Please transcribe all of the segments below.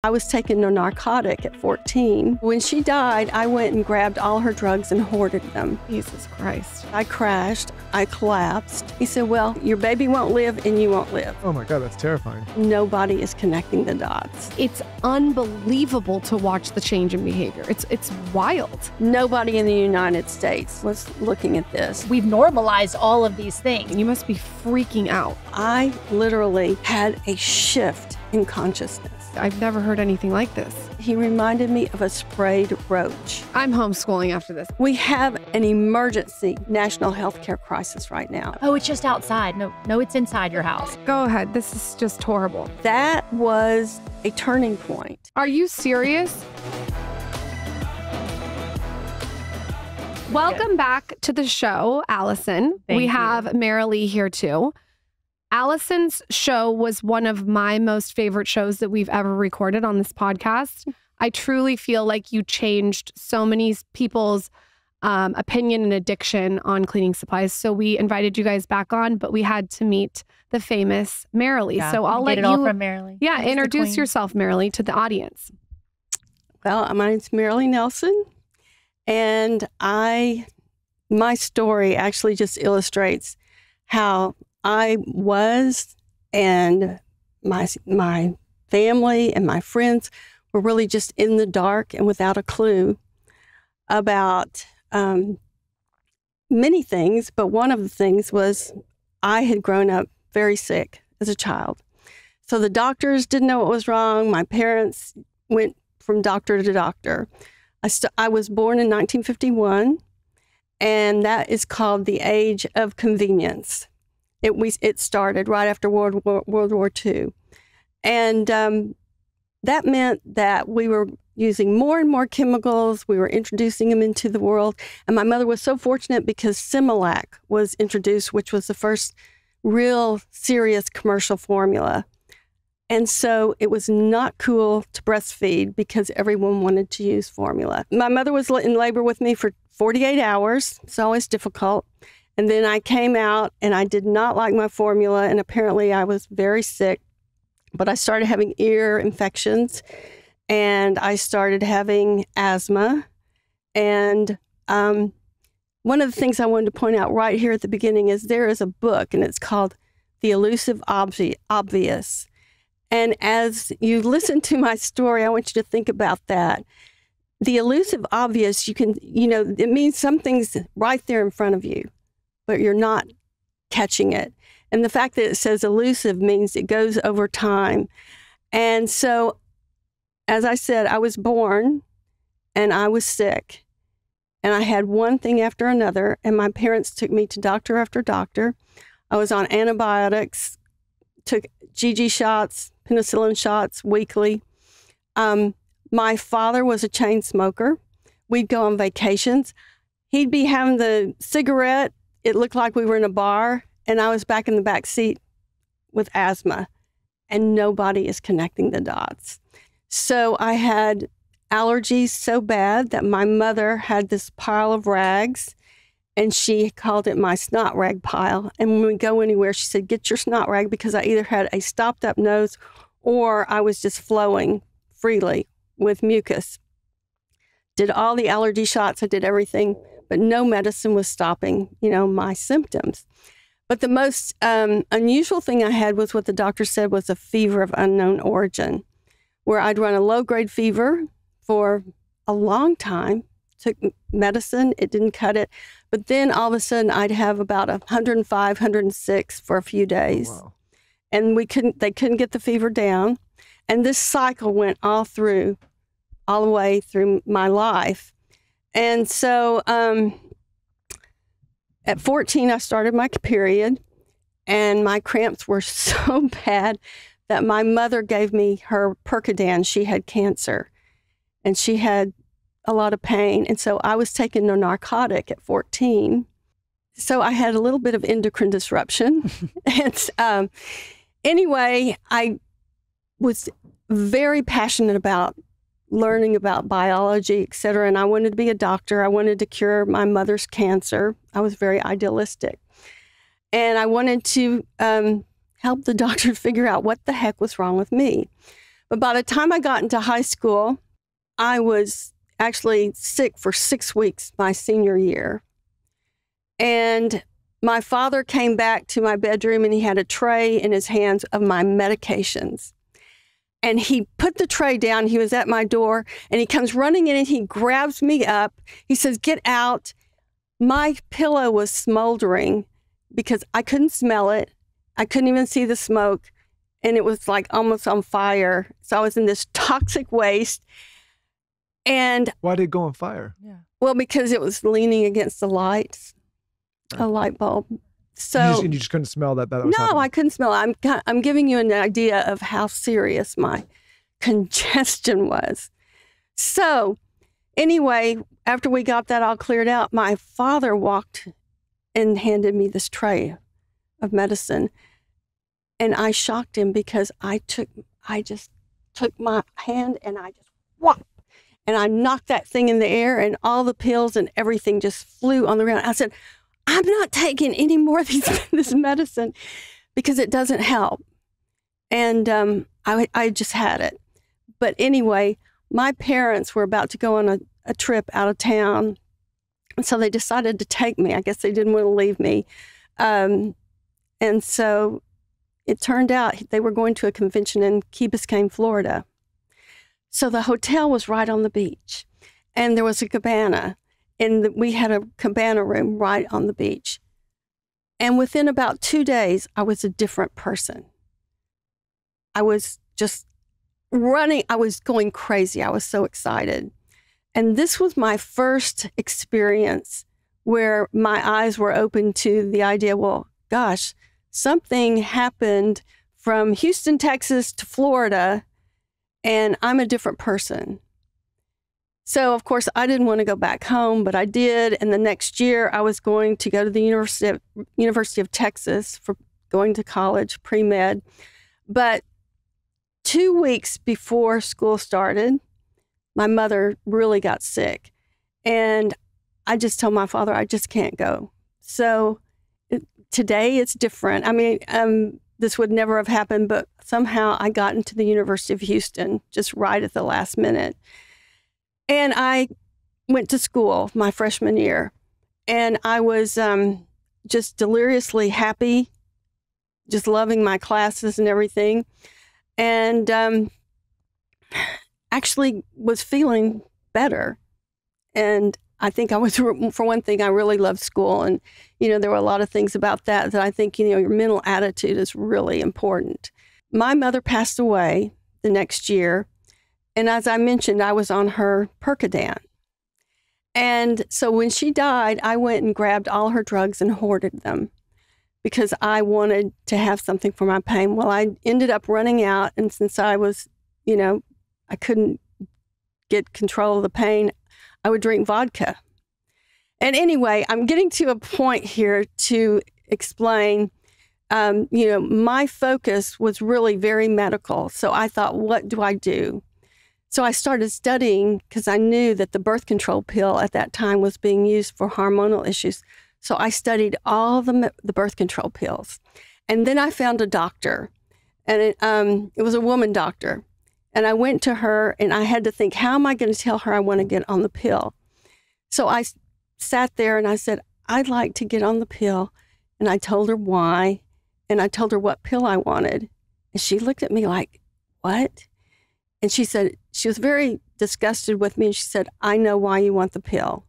I was taking a narcotic at 14. When she died, I went and grabbed all her drugs and hoarded them. Jesus Christ. I crashed. I collapsed. He said, well, your baby won't live and you won't live. Oh my God, that's terrifying. Nobody is connecting the dots. It's unbelievable to watch the change in behavior. It's wild. Nobody in the United States was looking at this. We've normalized all of these things. You must be freaking out. I literally had a shift in consciousness. I've never heard anything like this. He reminded me of a sprayed roach. I'm homeschooling after this. We have an emergency national health care crisis right now. Oh, it's just outside. No, it's inside your house. Go ahead. This is just horrible. That was a turning point. Are you serious? Welcome back to the show, Allison. Thank we you. have Marilee here too. Allison's show was one of my most favorite shows that we've ever recorded on this podcast. I truly feel like you changed so many people's opinion and addiction on cleaning supplies. So we invited you guys back on, but we had to meet the famous Marilee. Yeah, so I'll let get it you all from Marilee. Yeah, She's the introduce queen. yourself, Marilee, to the audience. Well, my name's Marilee Nelson, and my story actually just illustrates how I was, and my family and my friends were really just in the dark and without a clue about many things. But one of the things was I had grown up very sick as a child. So the doctors didn't know what was wrong. My parents went from doctor to doctor. I was born in 1951, and that is called the age of convenience. It started right after World War II. And that meant that we were using more and more chemicals. We were introducing them into the world. And my mother was so fortunate because Similac was introduced, which was the first real serious commercial formula. And so it was not cool to breastfeed because everyone wanted to use formula. My mother was in labor with me for 48 hours. It's always difficult. And then I came out and I did not like my formula, and apparently I was very sick. But I started having ear infections, and I started having asthma. And one of the things I wanted to point out right here at the beginning is there is a book, and it's called The Elusive Obvious. And as you listen to my story, I want you to think about that. The elusive obvious, it means something's right there in front of you, but you're not catching it. And the fact that it says elusive means it goes over time. And so, as I said, I was born and I was sick. And I had one thing after another. And my parents took me to doctor after doctor. I was on antibiotics, took GG shots, penicillin shots weekly. My father was a chain smoker. We'd go on vacations. He'd be having the cigarette. It looked like we were in a bar, and I was back in the back seat with asthma, and nobody is connecting the dots. So I had allergies so bad that my mother had this pile of rags, and she called it my snot rag pile. And when we go anywhere, she said, get your snot rag, because I either had a stopped up nose or I was just flowing freely with mucus. Did all the allergy shots, I did everything, but no medicine was stopping, my symptoms. But the most unusual thing I had was what the doctor said was a fever of unknown origin, where I'd run a low-grade fever for a long time, took medicine, it didn't cut it. But then all of a sudden I'd have about 105, 106 for a few days. Oh, wow. And they couldn't get the fever down. And this cycle went all the way through my life. And so at 14, I started my period, and my cramps were so bad that my mother gave me her Percodan. She had cancer, and she had a lot of pain. And so I was taking a narcotic at 14. So I had a little bit of endocrine disruption. And anyway, I was very passionate about learning about biology, et cetera. And I wanted to be a doctor. I wanted to cure my mother's cancer. I was very idealistic. And I wanted to help the doctor figure out what the heck was wrong with me. But by the time I got into high school, I was actually sick for 6 weeks my senior year. And my father came back to my bedroom and he had a tray in his hands of my medications. And he put the tray down. He was at my door and he comes running in and he grabs me up. He says, "Get out." My pillow was smoldering because I couldn't smell it. I couldn't even see the smoke. And it was like almost on fire. So I was in this toxic waste. And why did it go on fire? Yeah. Well, because it was leaning against the lights, a light bulb. So you just couldn't smell that was no, happening. I couldn't smell it. I'm giving you an idea of how serious my congestion was. So anyway, after we got that all cleared out, my father walked and handed me this tray of medicine. And I shocked him because I just took my hand and I just whop. And I knocked that thing in the air and all the pills and everything just flew on the ground. I said, "I'm not taking any more of this medicine because it doesn't help." And I just had it. But anyway, my parents were about to go on a trip out of town. And so they decided to take me. I guess they didn't want to leave me. And so it turned out they were going to a convention in Key Biscayne, Florida. So the hotel was right on the beach, and there was a cabana, and we had a cabana room right on the beach. And within about 2 days, I was a different person. I was just running. I was going crazy. I was so excited. And this was my first experience where my eyes were open to the idea, well, gosh, something happened from Houston, Texas to Florida, and I'm a different person. So, of course, I didn't want to go back home, but I did. And the next year, I was going to go to the University of Texas for going to college, pre-med. But 2 weeks before school started, my mother really got sick. And I just told my father, I just can't go. So today it's different. I mean, this would never have happened, but somehow I got into the University of Houston just right at the last minute. And I went to school my freshman year, and I was just deliriously happy, just loving my classes and everything, and actually was feeling better. And I think for one thing, I really loved school. And, there were a lot of things about that I think, your mental attitude is really important. My mother passed away the next year. And as I mentioned, I was on her Percodan. And so when she died, I went and grabbed all her drugs and hoarded them because I wanted to have something for my pain. Well, I ended up running out. And since I was, I couldn't get control of the pain, I would drink vodka. And anyway, I'm getting to a point here to explain, my focus was really very medical. So I thought, what do I do? So I started studying because I knew that the birth control pill at that time was being used for hormonal issues. So I studied all the birth control pills. And then I found a doctor, and it was a woman doctor. And I went to her and I had to think, how am I going to tell her I want to get on the pill? So I sat there and I said, I'd like to get on the pill. And I told her why. And I told her what pill I wanted. And she looked at me like, what? And she said, she was very disgusted with me. And she said, I know why you want the pill.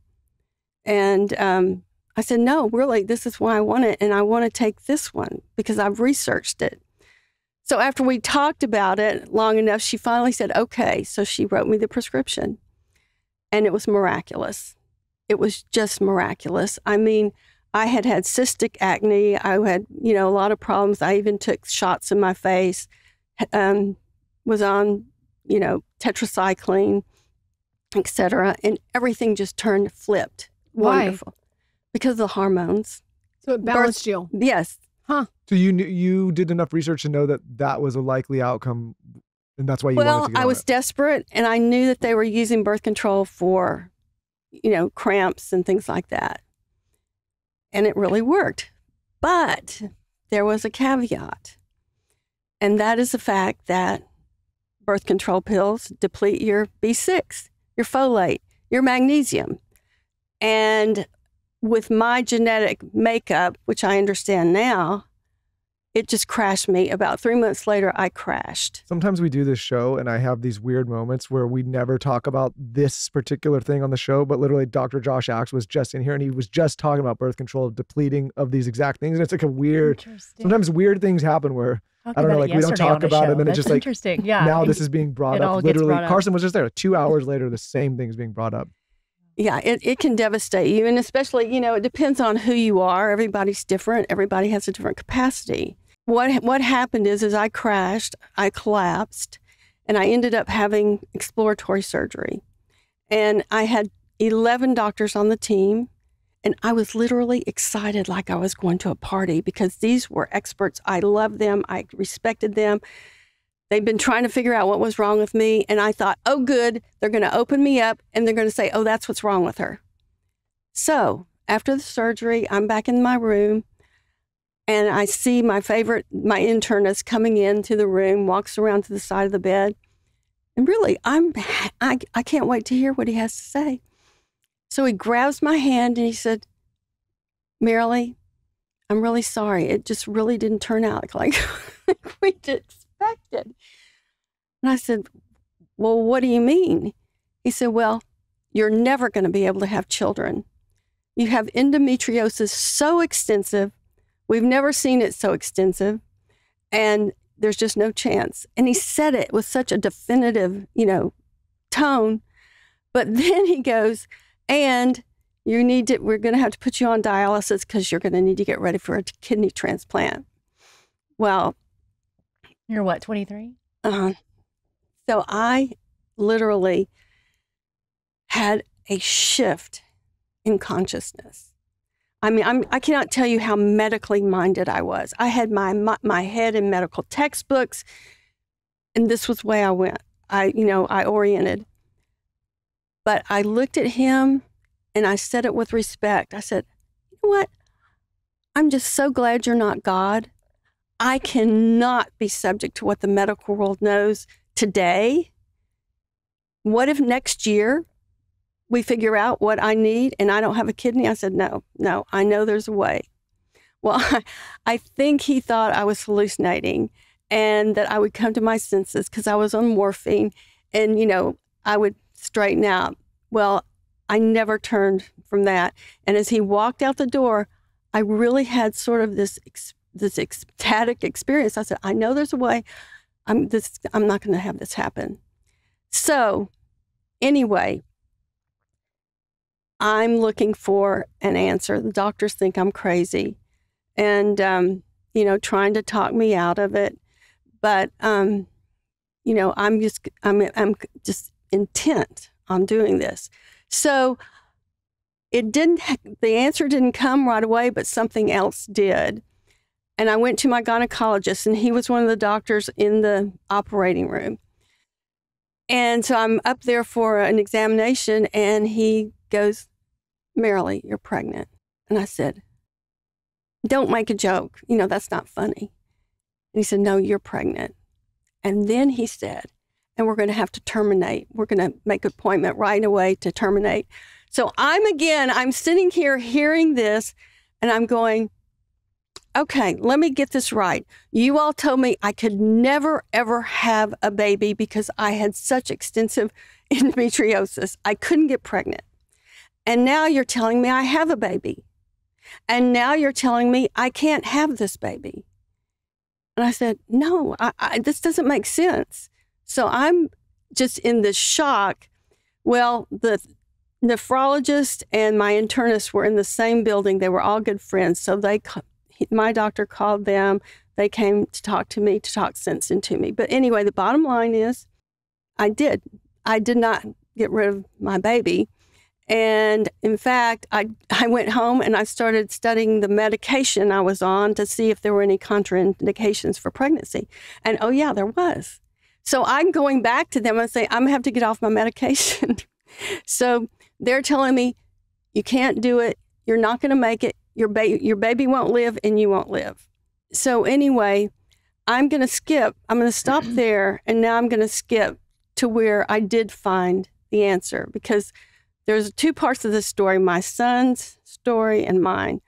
And I said, no, really, this is why I want it. And I want to take this one because I've researched it. So after we talked about it long enough, she finally said, okay. So she wrote me the prescription. And it was miraculous. It was just miraculous. I mean, I had cystic acne. I had, a lot of problems. I even took shots in my face, was on, tetracycline, et cetera. And everything just flipped. Why? Wonderful. Because of the hormones. So it balanced you. Yes. Huh. So you did enough research to know that was a likely outcome, and that's why you wanted to get on I was desperate, and I knew that they were using birth control for, cramps and things like that. And it really worked. But there was a caveat, and that is the fact that birth control pills deplete your B6, your folate, your magnesium. And with my genetic makeup, which I understand now, it just crashed me. About 3 months later, I crashed. Sometimes we do this show and I have these weird moments where we never talk about this particular thing on the show, but literally Dr. Josh Axe was just in here and he was just talking about birth control, depleting of these exact things. And it's like a weird, sometimes weird things happen where, I don't know, like we don't talk about it and then it's just like, interesting. Yeah. now this is being brought up. Literally, Carson was just there 2 hours later, the same thing is being brought up. Yeah, it can devastate you. And especially, it depends on who you are. Everybody's different. Everybody has a different capacity. What happened is I crashed, I collapsed, and I ended up having exploratory surgery. And I had 11 doctors on the team, and I was literally excited like I was going to a party because these were experts. I loved them. I respected them. They'd been trying to figure out what was wrong with me, and I thought, oh, good, they're going to open me up, and they're going to say, oh, that's what's wrong with her. So after the surgery, I'm back in my room, and I see my internist coming into the room, walks around to the side of the bed. And really, I can't wait to hear what he has to say. So he grabs my hand and he said, Marilee, I'm really sorry. It just really didn't turn out like we expected. And I said, well, what do you mean? He said, well, you're never going to be able to have children. You have endometriosis so extensive. We've never seen it so extensive, and there's just no chance. And he said it with such a definitive, tone. But then he goes, and we're going to have to put you on dialysis because you're going to need to get ready for a kidney transplant. Well, you're what, 23? So I literally had a shift in consciousness. I mean, I cannot tell you how medically minded I was. I had my head in medical textbooks, and this was the way I went. I oriented. But I looked at him, and I said it with respect. I said, you know what? I'm just so glad you're not God. I cannot be subject to what the medical world knows today. What if next year we figure out what I need and I don't have a kidney? I said, no, I know there's a way. Well, I think he thought I was hallucinating and that I would come to my senses because I was on morphine and, I would straighten out. Well, I never turned from that. And as he walked out the door, I really had sort of this ecstatic experience. I said, I know there's a way. I'm not going to have this happen. So anyway, I'm looking for an answer. The doctors think I'm crazy and, trying to talk me out of it. But, I'm just intent on doing this. So the answer didn't come right away, but something else did. And I went to my gynecologist, and he was one of the doctors in the operating room. And so I'm up there for an examination, and he goes, Marilee, you're pregnant. And I said, don't make a joke. That's not funny. And he said, no, you're pregnant. And then he said, and we're going to have to terminate. We're going to make an appointment right away to terminate. So I'm sitting here hearing this, and I'm going, okay, let me get this right. You all told me I could never, ever have a baby because I had such extensive endometriosis. I couldn't get pregnant. And now you're telling me I have a baby. And now you're telling me I can't have this baby. And I said, no, this doesn't make sense. So I'm just in this shock. Well, the nephrologist and my internist were in the same building. They were all good friends. So my doctor called them. They came to talk to me, to talk sense into me. But anyway, the bottom line is I did not get rid of my baby. And in fact, I went home and I started studying the medication I was on to see if there were any contraindications for pregnancy. And oh yeah, there was. So I'm going back to them and say, I'm gonna have to get off my medication. So they're telling me, you can't do it. You're not gonna make it. Your baby won't live and you won't live. So anyway, I'm going to stop there. And now I'm going to skip to where I did find the answer, because there's two parts of the story, my son's story and mine.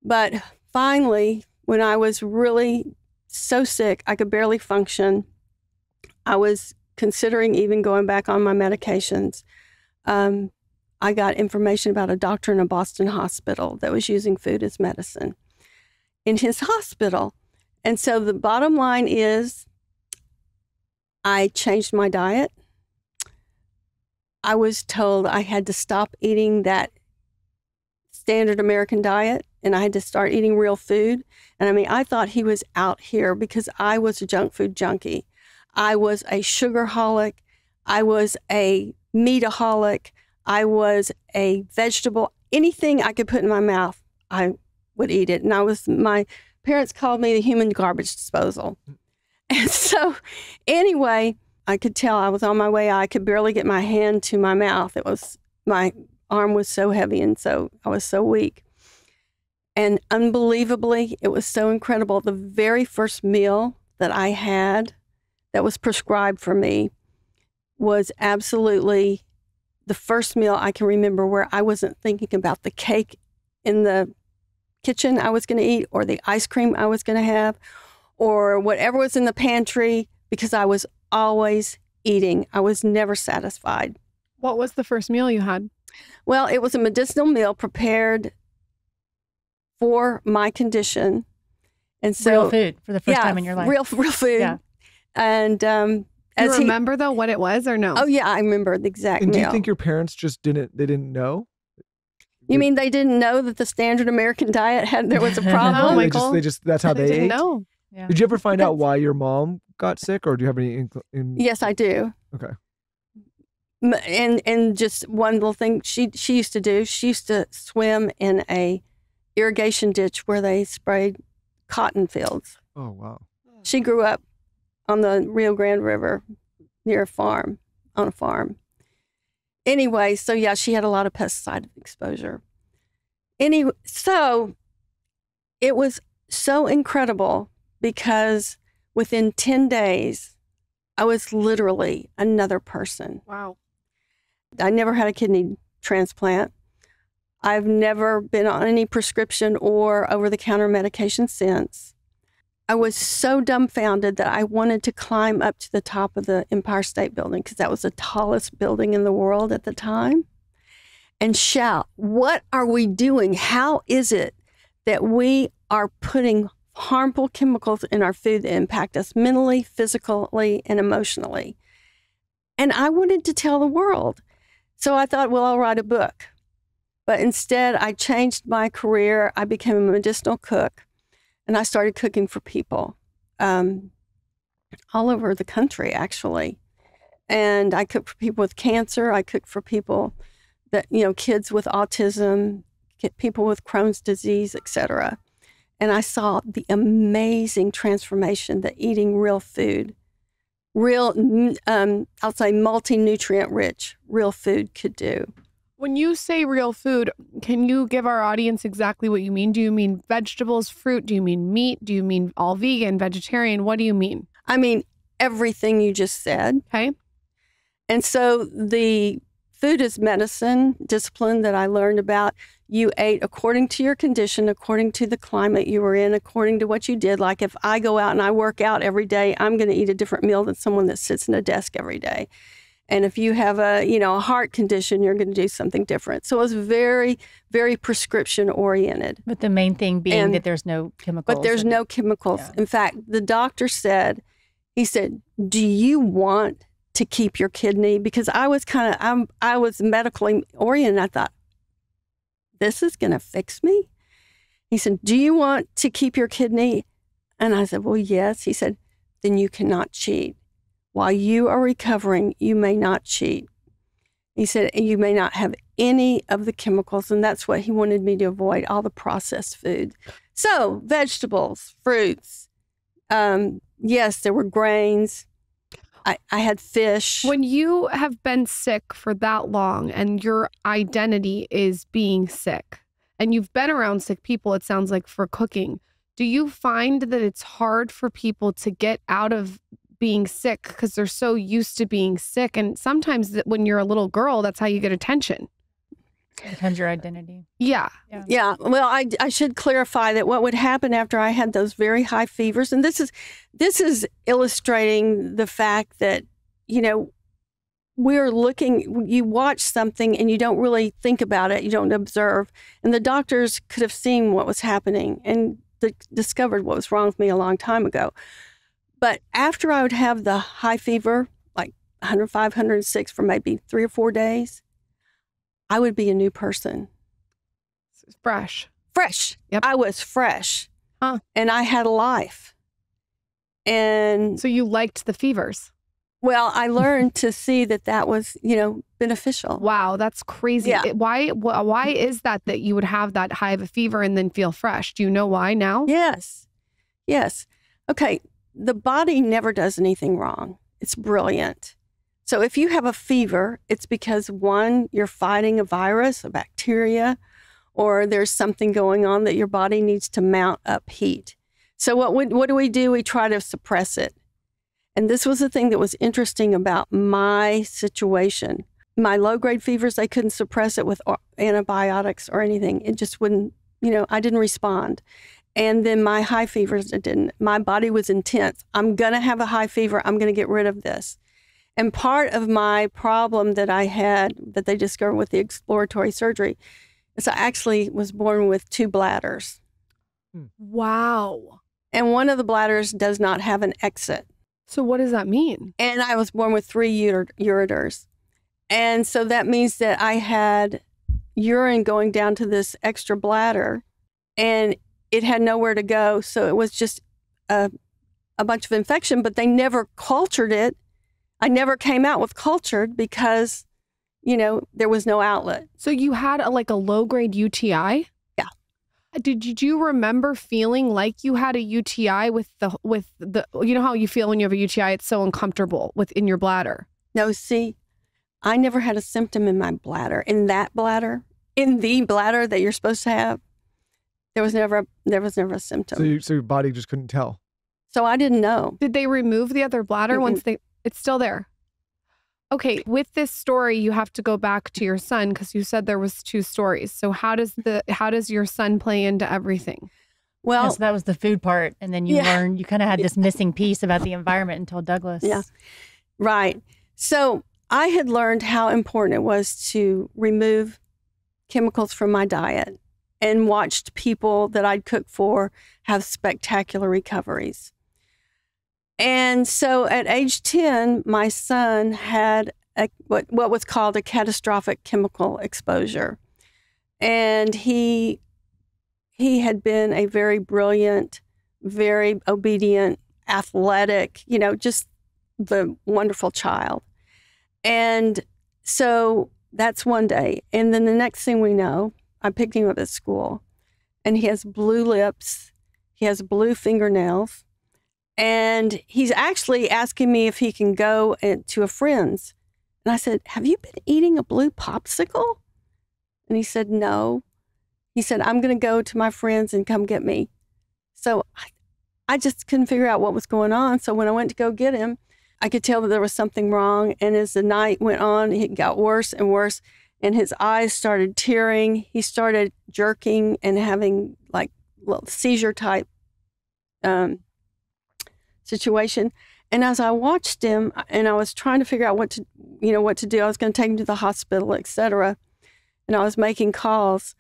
But finally, when I was really so sick, I could barely function, I was considering even going back on my medications. I got information about a doctor in a Boston hospital that was using food as medicine in his hospital. And so the bottom line is I changed my diet. I was told I had to stop eating that standard American diet and I had to start eating real food. And I mean, I thought he was out here because I was a junk food junkie. I was a sugarholic. I was a meataholic. I was a vegetable. Anything I could put in my mouth, I would eat it. And my parents called me the human garbage disposal. And so anyway, I could tell I was on my way. I could barely get my hand to my mouth. My arm was so heavy and so I was so weak. And unbelievably, it was so incredible. The very first meal that I had that was prescribed for me was absolutely the first meal I can remember where I wasn't thinking about the cake in the kitchen I was going to eat or the ice cream I was going to have or whatever was in the pantry, because I was always eating. I was never satisfied. What was the first meal you had? Well, it was a medicinal meal prepared for my condition. And so real food for the first time in your life. Real food. Yeah. And Do you remember though what it was or no? Oh yeah, I remember the exact And meal. do you think your parents just didn't know? You mean they didn't know that the standard American diet there was a problem? Michael. They just that's how they didn't ate? know. Yeah. Did you ever find out why your mom got sick, or do you have any Yes, I do. Okay. And just one little thing she used to do, she used to swim in a irrigation ditch where they sprayed cotton fields. Oh, wow. She grew up on the Rio Grande River near on a farm. Anyway, so yeah, she had a lot of pesticide exposure. Anyway, so it was so incredible because within 10 days, I was literally another person. Wow. I never had a kidney transplant. I've never been on any prescription or over-the-counter medication since. I was so dumbfounded that I wanted to climb up to the top of the Empire State Building, because that was the tallest building in the world at the time, and shout, what are we doing? How is it that we are putting harmful chemicals in our food that impact us mentally, physically, and emotionally? And I wanted to tell the world. So I thought, well, I'll write a book. But instead, I changed my career. I became a medicinal cook, and I started cooking for people all over the country, actually. And I cooked for people with cancer. I cooked for people that, kids with autism, people with Crohn's disease, etc. And I saw the amazing transformation that eating real food, I'll say multi-nutrient rich, real food could do. When you say real food, can you give our audience exactly what you mean? Do you mean vegetables, fruit? Do you mean meat? Do you mean all vegan, vegetarian? What do you mean? I mean, everything you just said. Okay. And so the food is medicine discipline that I learned about, you ate according to your condition, according to the climate you were in, according to what you did. Like if I go out and I work out every day, I'm going to eat a different meal than someone that sits in a desk every day. And if you have a heart condition, you're going to do something different. So it was very, very prescription oriented. But the main thing being that there's no chemicals. But there's no chemicals. Yeah. In fact, the doctor said, do you want to keep your kidney? Because I was I was medically oriented. I thought, this is going to fix me. He said, do you want to keep your kidney? And I said, well, yes. He said, then you cannot cheat. While you are recovering, you may not cheat. He said, you may not have any of the chemicals, and that's what he wanted me to avoid, all the processed food. So vegetables, fruits, yes, there were grains. I had fish. When you have been sick for that long and your identity is being sick, and you've been around sick people, it sounds like, for cooking, Do you find that it's hard for people to get out of being sick because they're so used to being sick? And sometimes when you're a little girl, that's how you get attention. It becomes your identity. Yeah. Well, I should clarify that what would happen after I had those very high fevers, and this is illustrating the fact that, you know, you watch something and you don't really think about it, you don't observe. And the doctors could have seen what was happening and discovered what was wrong with me a long time ago. But after I would have the high fever, like 105, 106 for maybe 3 or 4 days, I would be a new person. Fresh. Yep. I was fresh. Huh. And I had a life. And so you liked the fevers? Well, I learned to see that was, you know, beneficial. Wow, that's crazy. Yeah. Why is that you would have that high of a fever and then feel fresh? Do you know why now? Yes. Okay, the body never does anything wrong. It's brilliant. So if you have a fever, it's because, one, you're fighting a virus, a bacteria, or there's something going on that your body needs to mount up heat. So what do? We try to suppress it. And this was the thing that was interesting about my situation. My low-grade fevers, I couldn't suppress it with antibiotics or anything. It just wouldn't, you know, I didn't respond. And then my high fevers, it didn't. My body was intense. I'm going to have a high fever. I'm going to get rid of this. And part of my problem that I had, that they discovered with the exploratory surgery, is I actually was born with 2 bladders. Wow. And one of the bladders does not have an exit. So what does that mean? And I was born with 3 ureters. And so that means that I had urine going down to this extra bladder and it had nowhere to go. So it was just a bunch of infection, but they never cultured it. I never came out with cultured because, you know, there was no outlet. So you had a low-grade UTI? Yeah. Did you remember feeling like you had a UTI with the you know how you feel when you have a UTI, it's so uncomfortable within your bladder? No, see, I never had a symptom in my bladder. In the bladder that you're supposed to have, there was never a symptom. So your body just couldn't tell. So I didn't know. Did they remove the other bladder once it's still there? Okay, with this story, you have to go back to your son because you said there was 2 stories. So how does your son play into everything? Well, so that was the food part, and then you learned you kind of had this missing piece about the environment until Douglas. Yeah, right. So I had learned how important it was to remove chemicals from my diet, and watched people that I'd cook for have spectacular recoveries. And so at age 10, my son had what was called a catastrophic chemical exposure. And he had been a very brilliant, very obedient, athletic, you know, just the wonderful child. And so that's one day. And then the next thing we know, I picked him up at school and he has blue lips. He has blue fingernails. And he's actually asking me if he can go to a friend's. And I said, "Have you been eating a blue popsicle?" And he said, "No." He said, "I'm going to go to my friend's and come get me." So I just couldn't figure out what was going on. So when I went to go get him, I could tell that there was something wrong. And as the night went on, it got worse and worse. And his eyes started tearing. He started jerking and having like little seizure type situation. And as I watched him and I was trying to figure out what to do, I was going to take him to the hospital, etc. And I was making calls.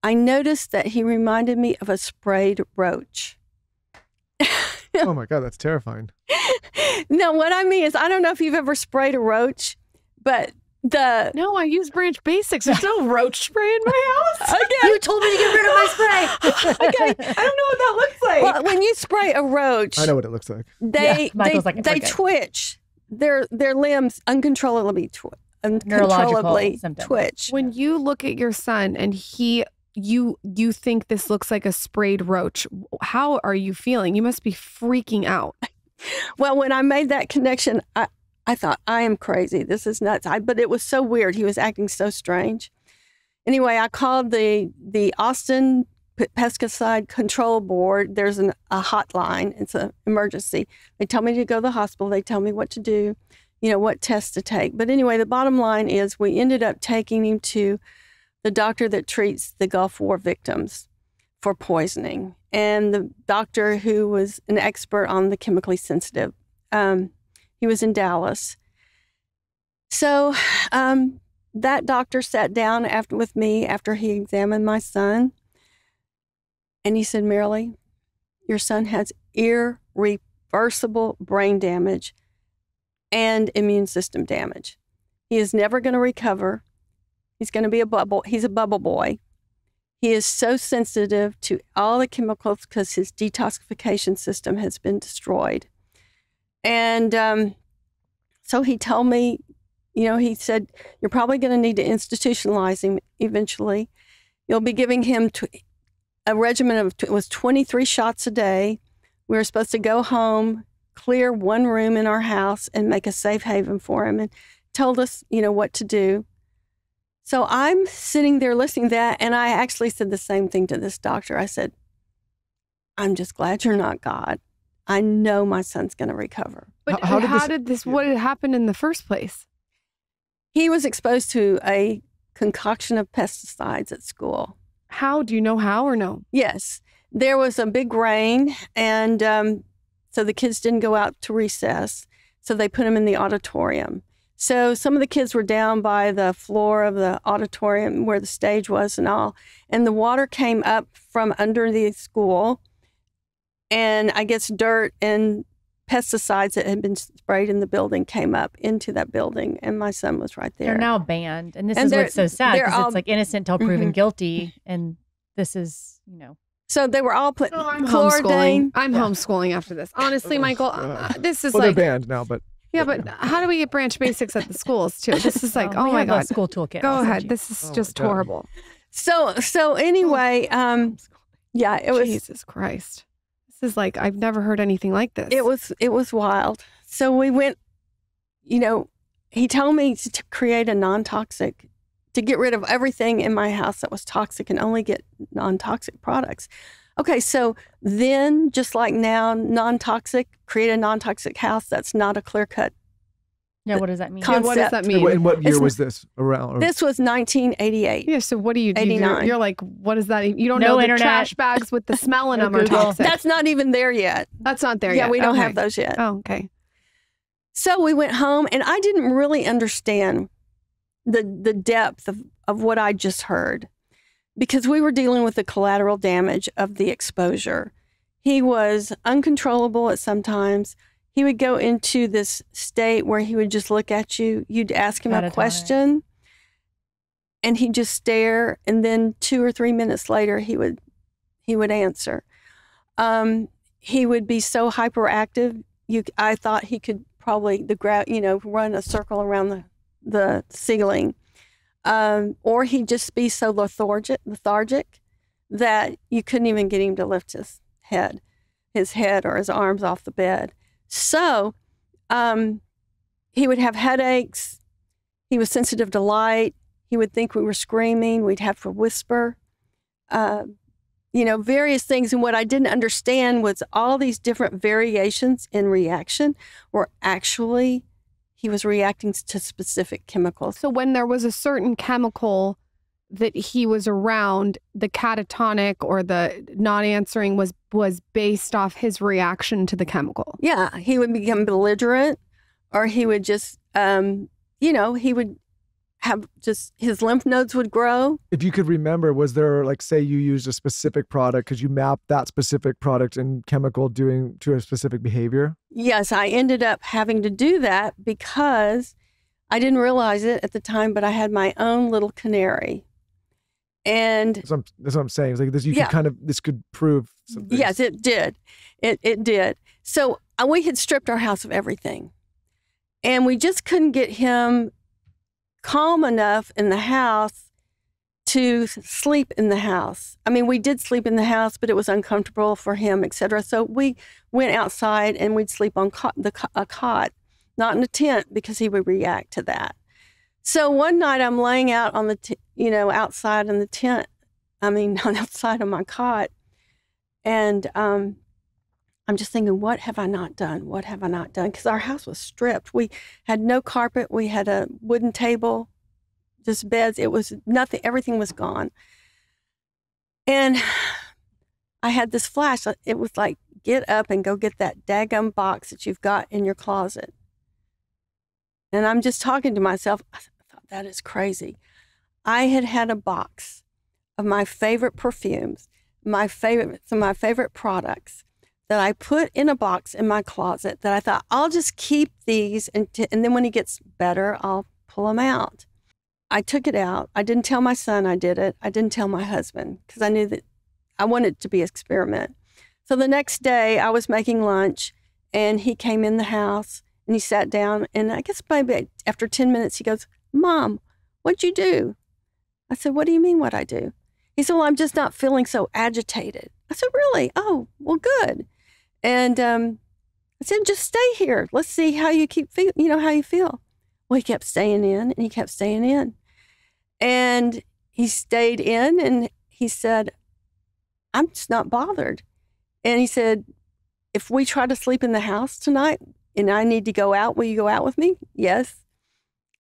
I noticed that he reminded me of a sprayed roach. Oh my God, that's terrifying. No, what I mean is, I don't know if you've ever sprayed a roach, but No, I use Branch Basics. There's no roach spray in my house. Okay. You told me to get rid of my spray. Okay, I don't know what that looks like. Well, when you spray a roach, I know what it looks like. They twitch. Their limbs uncontrollably twitch. When you look at your son and you think this looks like a sprayed roach, how are you feeling? You must be freaking out. Well, when I made that connection, I thought, I am crazy. This is nuts. But it was so weird. He was acting so strange. Anyway, I called the Austin pesticide control board, there's a hotline. It's an emergency. They tell me to go to the hospital. They tell me what to do, what tests to take. But anyway, the bottom line is we ended up taking him to the doctor that treats the Gulf War victims for poisoning, and the doctor who was an expert on the chemically sensitive. He was in Dallas. So that doctor sat down with me after he examined my son, and he said, Marilee, your son has irreversible brain damage and immune system damage. He is never going to recover. He's going to be he's a bubble boy. He is so sensitive to all the chemicals because his detoxification system has been destroyed. And so he told me, he said, you're probably going to need to institutionalize him eventually. You'll be giving him a regimen of, it was 23 shots a day. We were supposed to go home, clear one room in our house and make a safe haven for him, and told us, what to do. So I'm sitting there listening to that, and I actually said the same thing to this doctor. I said, I'm just glad you're not God. I know my son's going to recover. But what had happened in the first place? He was exposed to a concoction of pesticides at school. How? Do you know how or no? Yes. There was a big rain, and so the kids didn't go out to recess, so they put him in the auditorium. So some of the kids were down by the floor of the auditorium where the stage was and all, and the water came up from under the school, and I guess dirt and pesticides that had been sprayed in the building came up into that building, and my son was right there. They're now banned, and this is what's so sad, because it's like innocent till proven guilty, and this is, So they were all put I'm homeschooling. I'm homeschooling after this. Honestly, Michael, this is they're banned now, but... Yeah, but how do we get branch basics at the schools too? This is like, oh my God. School toolkit. Go ahead. This is just horrible. So anyway, yeah, it was. Jesus Christ. This is like, I've never heard anything like this. It was wild. So we went, he told me to create a non-toxic, to get rid of everything in my house that was toxic and only get non-toxic products. Okay, so then, just like now, non-toxic, create a non-toxic house. That's not a clear-cut. Yeah, what does that mean? Yeah, what does that mean? And what year was this around? This was 1988. Yeah, so what do you do? 89. You're like, what does that even? You don't know the trash bags with the smell in them are toxic. That's not even there yet. That's not there yet. Yeah, we don't have those yet. Oh, okay. So we went home, and I didn't really understand the depth of what I just heard, because we were dealing with the collateral damage of the exposure. He was uncontrollable at some times. He would go into this state where he would just look at you. You'd ask him a question, and he'd just stare. And then 2 or 3 minutes later, he would answer. He would be so hyperactive. I thought he could probably run a circle around the ceiling. Or he'd just be so lethargic that you couldn't even get him to lift his head or his arms off the bed. So he would have headaches. He was sensitive to light. He would think we were screaming. We'd have to whisper, various things. And what I didn't understand was all these different variations in reaction were actually he was reacting to specific chemicals. So when there was a certain chemical that he was around, the catatonic or the not answering was based off his reaction to the chemical. Yeah, he would become belligerent, or he would just, he would have just, his lymph nodes would grow. If you could remember, was there, like, say you used a specific product, could you map that specific product and chemical doing to a specific behavior? Yes, I ended up having to do that because I didn't realize it at the time, but I had my own little canary. And that's what I'm saying. It's like this, could kind of, this could prove something. Yes, it did. It did. So we had stripped our house of everything, and we just couldn't get him calm enough in the house to sleep in the house. I mean, we did sleep in the house, but it was uncomfortable for him, etc. So we went outside and we'd sleep on a cot, not in a tent, because he would react to that. So one night I'm laying out on the, outside in the tent, on the outside of my cot. And I'm just thinking, what have I not done? What have I not done? Because our house was stripped. We had no carpet. We had a wooden table, just beds. It was nothing. Everything was gone. And I had this flash. It was like, get up and go get that daggum box that you've got in your closet. And I'm just talking to myself. I thought, that is crazy. I had a box of my favorite perfumes, some of my favorite products that I put in a box in my closet that I thought, I'll just keep these, and then when he gets better, I'll pull them out. I took it out. I didn't tell my son I did it. I didn't tell my husband because I knew that I wanted it to be an experiment. So the next day I was making lunch and he came in the house and he sat down, and I guess maybe after 10 minutes he goes, Mom, what'd you do? I said, what do you mean what I do? He said, well, I'm just not feeling so agitated. I said, really? Oh, well, good. And I said, just stay here. Let's see how you how you feel. Well, he kept staying in and he kept staying in. And he stayed in and he said, I'm just not bothered. And he said, if we try to sleep in the house tonight and I need to go out, will you go out with me? Yes.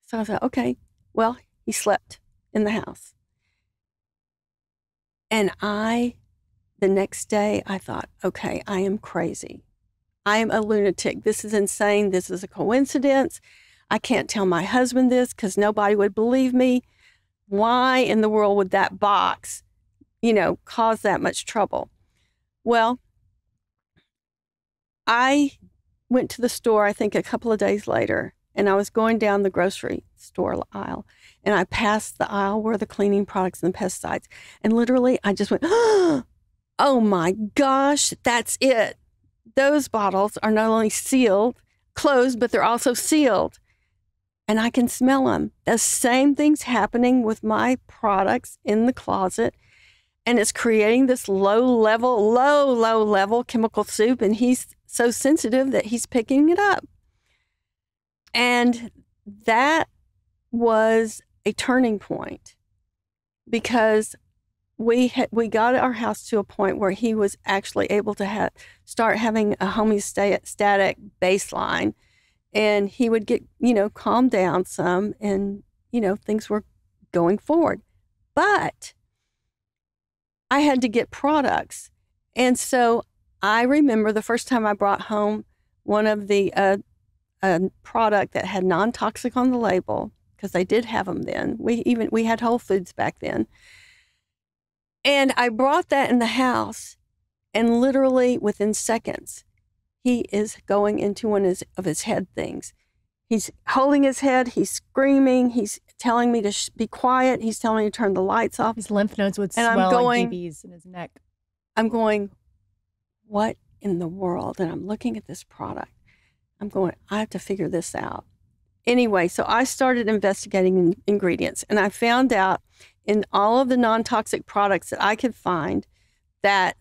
So I said, okay. Well, he slept in the house. And the next day I thought, okay, I am crazy. I am a lunatic. This is insane. This is a coincidence. I can't tell my husband this because nobody would believe me. Why in the world would that box, cause that much trouble? Well, I went to the store, I think a couple of days later, and I was going down the grocery store aisle, and I passed the aisle where the cleaning products and the pesticides, and literally I just went, oh my gosh, that's it. Those bottles are not only closed, but they're also sealed. And I can smell them. The same thing's happening with my products in the closet. And it's creating this low level chemical soup. And he's so sensitive that he's picking it up. And that was a turning point because we got our house to a point where he was actually able to start having a homeostatic baseline. And he would get, calm down some and, things were going forward. But I had to get products. And so I remember the first time I brought home one of the product that had non-toxic on the label, because they did have them then. We had Whole Foods back then. And I brought that in the house, and literally within seconds, he is going into one of his head things. He's holding his head. He's screaming. He's telling me to be quiet. He's telling me to turn the lights off. His lymph nodes would swell like BBs in his neck. I'm going, what in the world? And I'm looking at this product. I'm going, I have to figure this out. Anyway, so I started investigating ingredients, and I found out in all of the non-toxic products that I could find that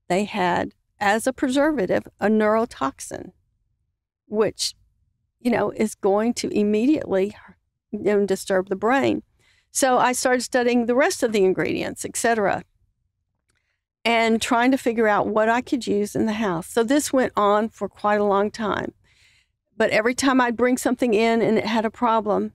they had, as a preservative, a neurotoxin, which, is going to immediately disturb the brain. So I started studying the rest of the ingredients, et cetera, and trying to figure out what I could use in the house. So this went on for quite a long time. But every time I'd bring something in and it had a problem,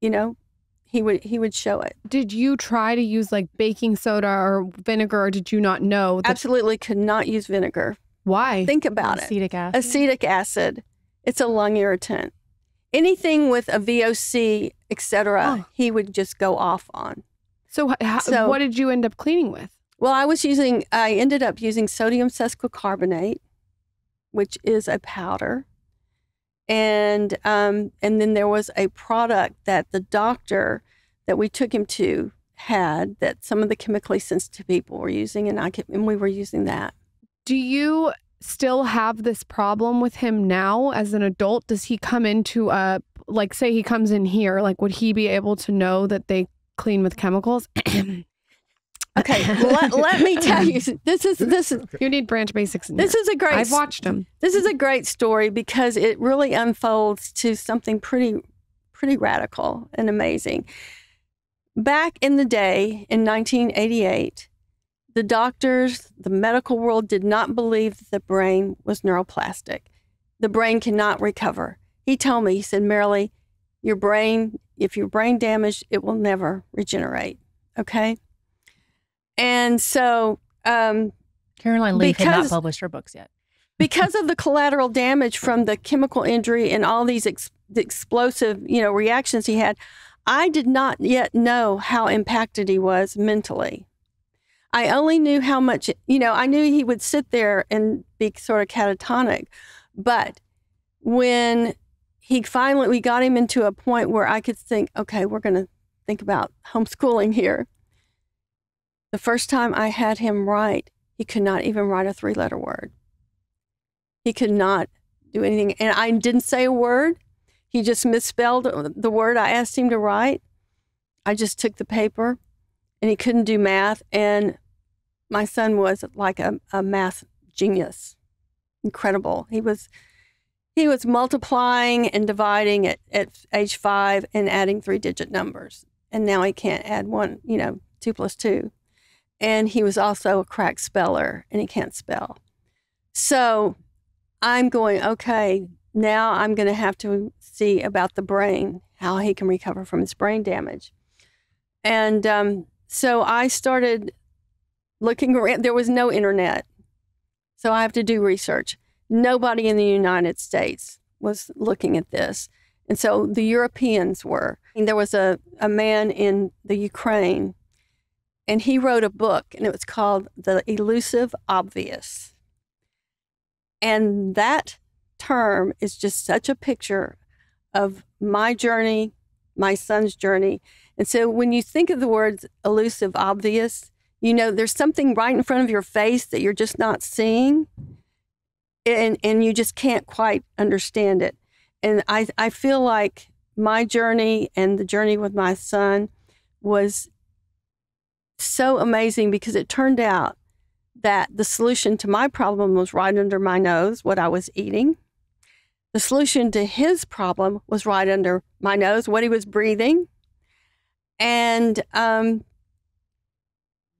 he would show it. Did you try to use like baking soda or vinegar, or did you not know? Absolutely could not use vinegar. Why? Think about Acetic acid. Acetic acid. It's a lung irritant. Anything with a VOC, etc., he would just go off on. So what did you end up cleaning with? Well, I ended up using sodium sesquicarbonate, which is a powder. And then there was a product that the doctor that we took him to had that some of the chemically sensitive people were using, and we were using that. Do you still have this problem with him now as an adult? Does he come into say he comes in here, like would he be able to know that they clean with chemicals? Okay, let me tell you, this is you need branch basics in this here. is a great I've watched him. This is a great story because it really unfolds to something pretty radical and amazing. back in the day, in 1988, the doctors, the medical world did not believe that the brain was neuroplastic. The brain cannot recover. He told me, he said, Marilee, your brain, if your brain damaged, it will never regenerate. Okay? And so Caroline Leaf had not published her books yet. Because of the collateral damage from the chemical injury and all these the explosive, reactions he had, I did not yet know how impacted he was mentally. I only knew how much, I knew he would sit there and be sort of catatonic. But when we got him into a point where I could think, okay, we're going to think about homeschooling here. The first time I had him write, he could not even write a 3-letter word. He could not do anything. And I didn't say a word. He just misspelled the word I asked him to write. I just took the paper, and he couldn't do math. And my son was like a math genius. Incredible. He was multiplying and dividing at age 5 and adding 3-digit numbers. And now he can't add 2 plus 2. And he was also a crack speller, and he can't spell. So I'm going, okay, now I'm going to have to see about the brain, how he can recover from his brain damage. And so I started looking around. There was no internet. So I have to do research. Nobody in the United States was looking at this. And so the Europeans were. And there was a man in the Ukraine, and he wrote a book, and it was called The Elusive Obvious. And that term is just such a picture of my journey, my son's journey. And so when you think of the words elusive obvious, there's something right in front of your face that you're just not seeing, and you just can't quite understand it. And I feel like my journey and the journey with my son was so amazing, because it turned out that the solution to my problem was right under my nose, what I was eating. The solution to his problem was right under my nose, what he was breathing. And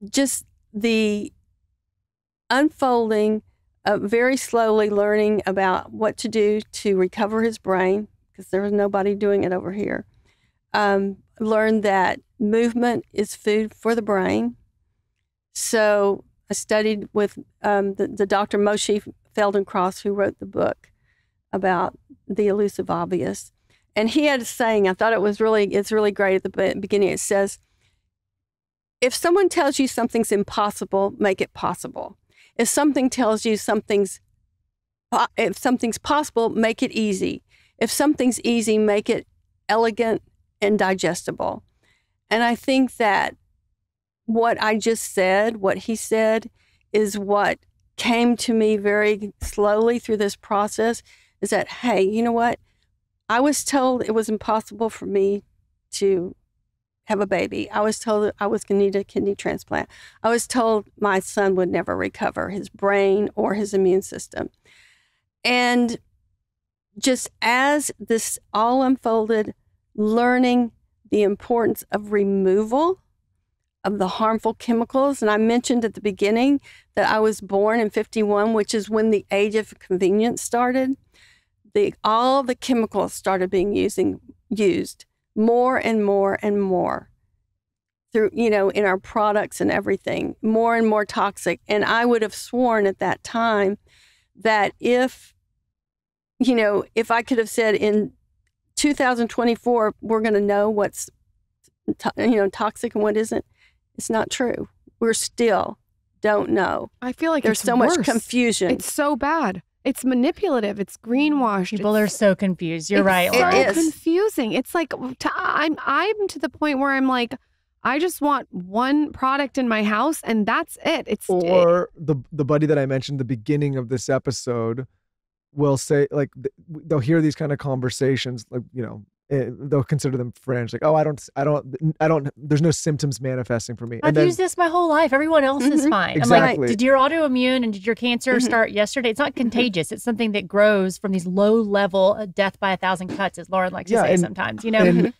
just the unfolding of very slowly learning about what to do to recover his brain, because there was nobody doing it over here. Learned that movement is food for the brain. So I studied with the Dr. Moshe Feldenkrais, who wrote the book about the elusive obvious. And he had a saying, I thought it's really great at the beginning. It says, if someone tells you something's impossible, make it possible. If something tells you if something's possible, make it easy. If something's easy, make it elegant and digestible. And I think that what I just said, what he said, is what came to me very slowly through this process, is that, hey, you know what? I was told it was impossible for me to have a baby. I was told I was going to need a kidney transplant. I was told my son would never recover his brain or his immune system. And just as this all unfolded, learning the importance of removal of the harmful chemicals. And I mentioned at the beginning that I was born in 51, which is when the age of convenience started. All the chemicals started being used more and more and more through, in our products and everything, more and more toxic. And I would have sworn at that time that if I could have said in 2024, we're going to know what's, toxic and what isn't, it's not true. We're still don't know. I feel like there's so much confusion. It's so bad. It's manipulative. It's greenwashed. People are so confused. You're right. It's so confusing. It's like I'm to the point where I'm like, I just want one product in my house and that's it. The buddy that I mentioned at the beginning of this episode will say, like, they'll hear these kind of conversations, like, they'll consider them fringe. Like, oh, I don't, there's no symptoms manifesting for me. I've used this my whole life. Everyone else is fine. Exactly. I'm like, did your autoimmune and did your cancer start yesterday? It's not contagious. It's something that grows from these low level death by 1,000 cuts, as Lauren likes to say sometimes, you know?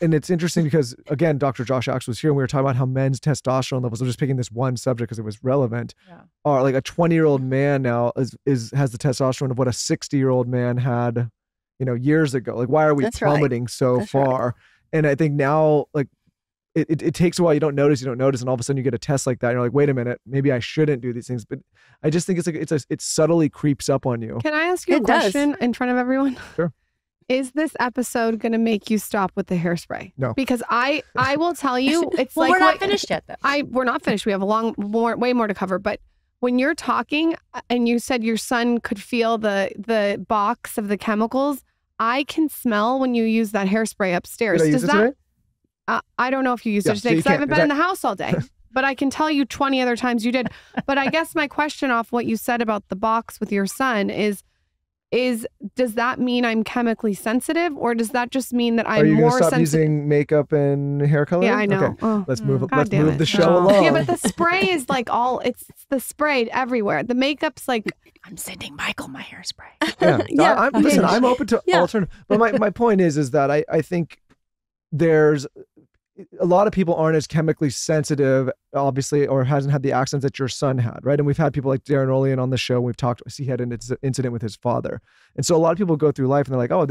And it's interesting because, again, Dr. Josh Axe was here and we were talking about how men's testosterone levels, I'm just picking this one subject because it was relevant, are like a 20-year-old man now has the testosterone of what a 60-year-old man had, years ago. Like, why are we plummeting so far? Right. And I think now, like, it takes a while. You don't notice, and all of a sudden you get a test like that. And you're like, wait a minute, maybe I shouldn't do these things. But I just think it subtly creeps up on you. Can I ask you a question in front of everyone? Sure. Is this episode going to make you stop with the hairspray? No. Because I will tell you, it's well, like... we're not finished yet, though. We're not finished. We have way more to cover. But when you're talking and you said your son could feel the box of the chemicals, I can smell when you use that hairspray upstairs. Did I use it today? I don't know if you used it today because I haven't been in the house all day. But I can tell you 20 other times you did. But I guess my question off what you said about the box with your son is does that mean I'm chemically sensitive, or does that just mean that I'm more sensitive? Are you going to stop using makeup and hair color? Yeah, I know. Okay. Oh, let's move the show along. Yeah, but the spray is like it's the spray everywhere. The makeup's like... I'm sending Michael my hairspray. Yeah. I'm open to alternative. But my point is that I think there's a lot of people aren't as chemically sensitive, obviously, or hasn't had the accents that your son had, right? And we've had people like Darren Olean on the show. We've talked, he had an incident with his father. And so a lot of people go through life and they're like, oh,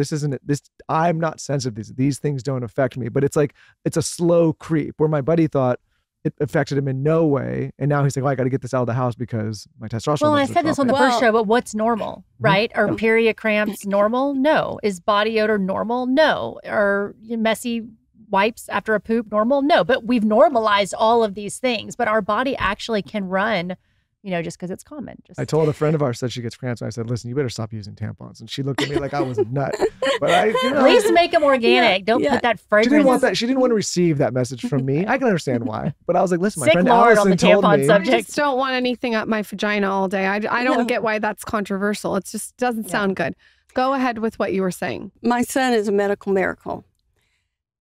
I'm not sensitive. These things don't affect me. But it's like, it's a slow creep where my buddy thought it affected him in no way. And now he's like, oh, I got to get this out of the house because my testosterone. Well, I said this on the first show, but what's normal, right? Are period cramps normal? No. Is body odor normal? No. Are messy wipes after a poop normal? No, but we've normalized all of these things, but our body actually can run, just because it's common. I told a friend of ours that she gets cramps, and I said, listen, you better stop using tampons. And she looked at me like I was a nut. But at least make them organic. Don't put that fragrance. She didn't want that. She didn't want to receive that message from me. I can understand why. But I was like, listen, my friend Lord Allison told me. I just don't want anything up my vagina all day. I don't get why that's controversial. It just doesn't sound good. Go ahead with what you were saying. My son is a medical miracle.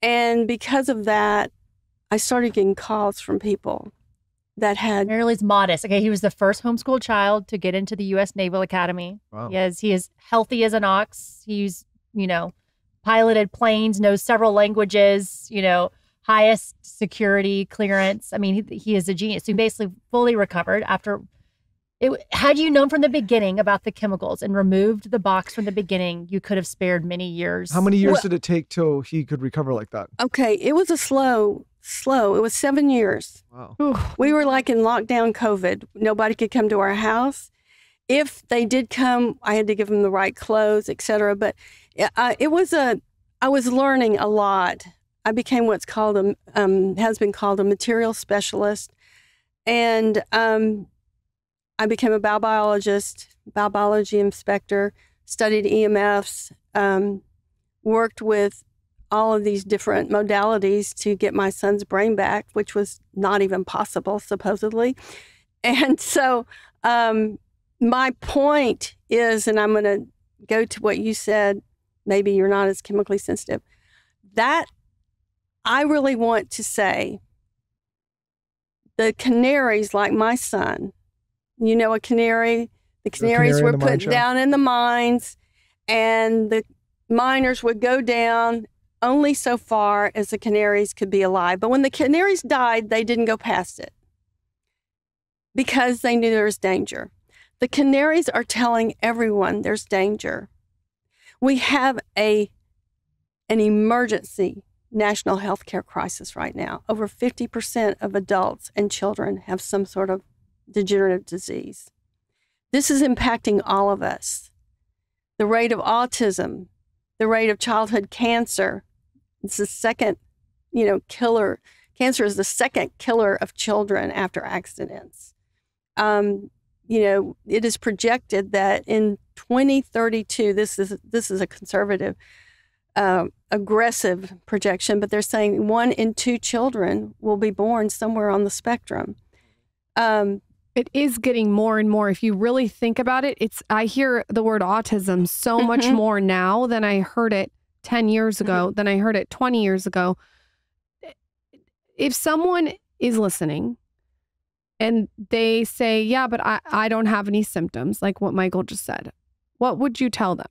And because of that, I started getting calls from people that had... Marilee's modest. Okay, he was the first homeschooled child to get into the U.S. Naval Academy. Wow. He is healthy as an ox. He's, piloted planes, knows several languages, highest security clearance. I mean, he is a genius. So he basically fully recovered after... Had you known from the beginning about the chemicals and removed the box from the beginning, you could have spared many years. How many years did it take till he could recover like that? Okay, it was a slow. It was 7 years. Wow. We were like in lockdown COVID. Nobody could come to our house. If they did come, I had to give them the right clothes, etc. But I was learning a lot. I became what's called has been called a material specialist. And I became a Baubiologist, Baubiology inspector, studied EMFs, worked with all of these different modalities to get my son's brain back, which was not even possible, supposedly. And so my point is, and I'm going to go to what you said, maybe you're not as chemically sensitive, that I really want to say the canaries like my son, a canary, the canaries were put down in the mines, and the miners would go down only so far as the canaries could be alive. But when the canaries died, they didn't go past it because they knew there was danger. The canaries are telling everyone there's danger. We have an emergency national health care crisis right now. Over 50% of adults and children have some sort of degenerative disease. This is impacting all of us. The rate of autism, the rate of childhood cancer, it's the second, killer. Cancer is the second killer of children after accidents. It is projected that in 2032, this is a conservative, aggressive projection, but they're saying 1 in 2 children will be born somewhere on the spectrum. It is getting more and more. If you really think about it, I hear the word autism so much more now than I heard it 10 years ago, then I heard it 20 years ago. If someone is listening and they say, yeah, but I don't have any symptoms, like what Michael just said, what would you tell them?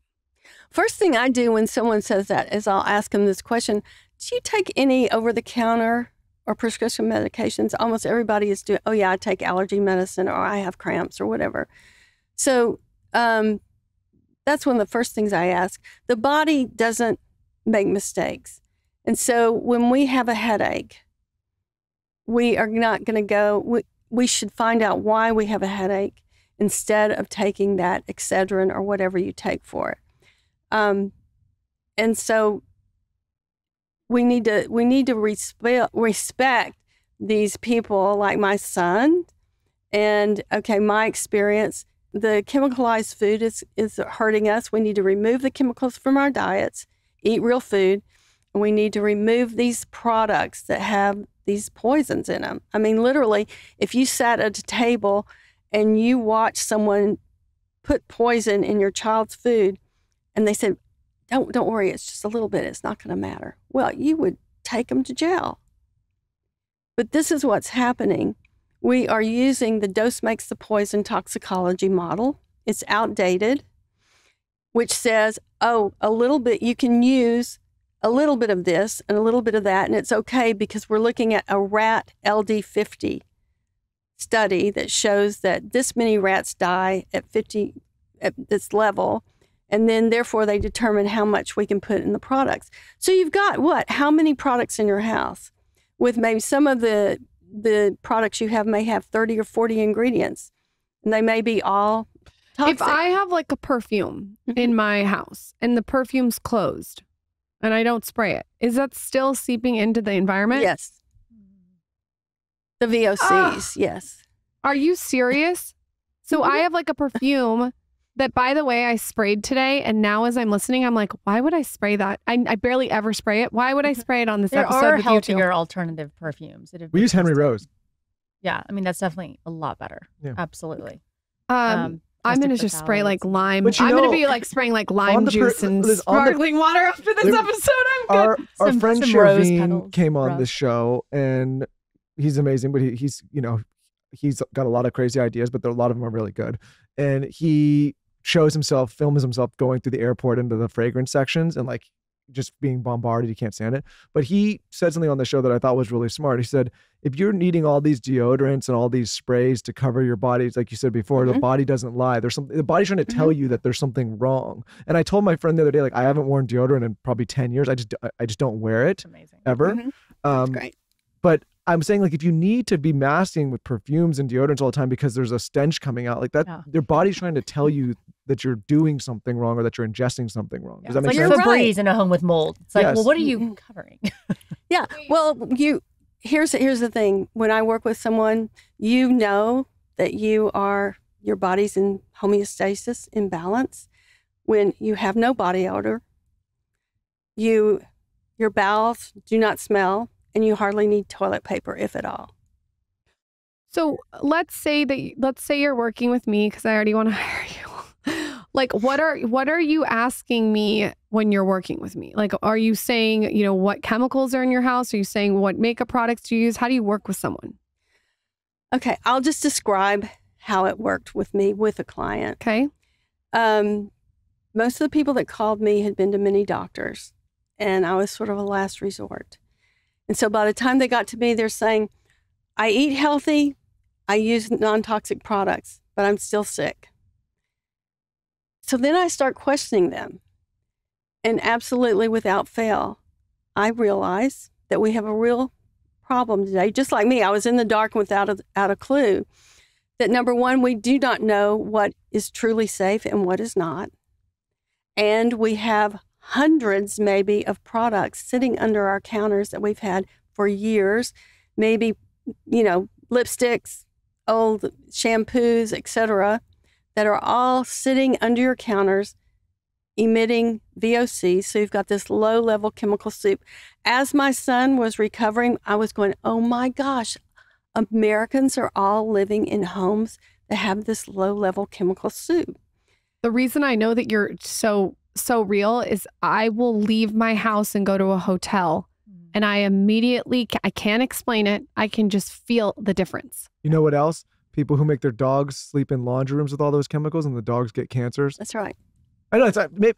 First thing I do when someone says that is I'll ask them this question: do you take any over-the-counter or prescription medications? Almost everybody is doing, oh yeah, I take allergy medicine, or I have cramps or whatever. So that's one of the first things I ask. The body doesn't make mistakes. And so when we have a headache, we are not going to go, we should find out why we have a headache instead of taking that Excedrin or whatever you take for it. And so we need to respect these people, like my son. And okay, my experience, the chemicalized food is hurting us. We need to remove the chemicals from our diets, eat real food, and we need to remove these products that have these poisons in them. I mean, literally, if you sat at a table and you watched someone put poison in your child's food and they said, don't worry, it's just a little bit, it's not going to matter. Well, you would take them to jail. But this is what's happening. We are using the dose makes the poison toxicology model. It's outdated, which says, oh, a little bit, you can use a little bit of this and a little bit of that, and it's okay because we're looking at a rat LD50 study that shows that this many rats die at this level, and then therefore they determine how much we can put in the products. So you've got what? How many products in your house? With maybe some of the products you have may have 30 or 40 ingredients, and they may be all toxic. If I have like a perfume in my house and the perfume's closed and I don't spray it, is that still seeping into the environment? Yes. The VOCs, yes. Are you serious? So I have like a perfume that, by the way, I sprayed today, and now as I'm listening, I'm like, why would I spray that? I barely ever spray it. Why would I spray it on this episode There are with you two? healthier alternative perfumes. We use Henry Rose. Yeah, I mean, that's definitely a lot better. Yeah. Absolutely. I'm going to just spray like lime. But I'm going to be like spraying like lime juice and sparkling water after this episode. I'm good. Our friend some rose Shervine petals, came on rose. the show, and he's amazing, but he's got a lot of crazy ideas, but a lot of them are really good. And he films himself going through the airport into the fragrance sections and like just being bombarded. He can't stand it. But he said something on the show that I thought was really smart. He said, if you're needing all these deodorants and all these sprays to cover your body, like you said before, the body doesn't lie. The body's trying to tell you that there's something wrong. And I told my friend the other day, like, I haven't worn deodorant in probably 10 years. I just don't wear it ever. That's great. But I'm saying, like, if you need to be masking with perfumes and deodorants all the time because there's a stench coming out, like that, your body's trying to tell you that you're doing something wrong or that you're ingesting something wrong. Does that make sense? Like Febreze in a home with mold. It's like, well, what are you covering? Yeah. Well, here's the thing. When I work with someone, you know that your body's in homeostasis, in balance. When you have no body odor, your bowels do not smell, and you hardly need toilet paper, if at all. So let's say you're working with me because I already want to hire you. Like, what are you asking me when you're working with me? Like, are you saying, what chemicals are in your house? Are you saying what makeup products do you use? How do you work with someone? Okay, I'll just describe how it worked with me with a client. Okay. Most of the people that called me had been to many doctors, and I was sort of a last resort. And so by the time they got to me, they're saying, I eat healthy, I use non-toxic products, but I'm still sick. So then I start questioning them. And absolutely without fail, I realize that we have a real problem today. Just like me, I was in the dark without a clue. That number one, we do not know what is truly safe and what is not. And we have hundreds maybe of products sitting under our counters that we've had for years, maybe, lipsticks, old shampoos, etc., that are all sitting under your counters emitting VOCs. So you've got this low-level chemical soup. As my son was recovering, I was going, oh my gosh, Americans are all living in homes that have this low-level chemical soup. The reason I know that you're so so real is I will leave my house and go to a hotel and I immediately, I can't explain it. I can just feel the difference. You know what else? People who make their dogs sleep in laundry rooms with all those chemicals and the dogs get cancers. That's right. I know.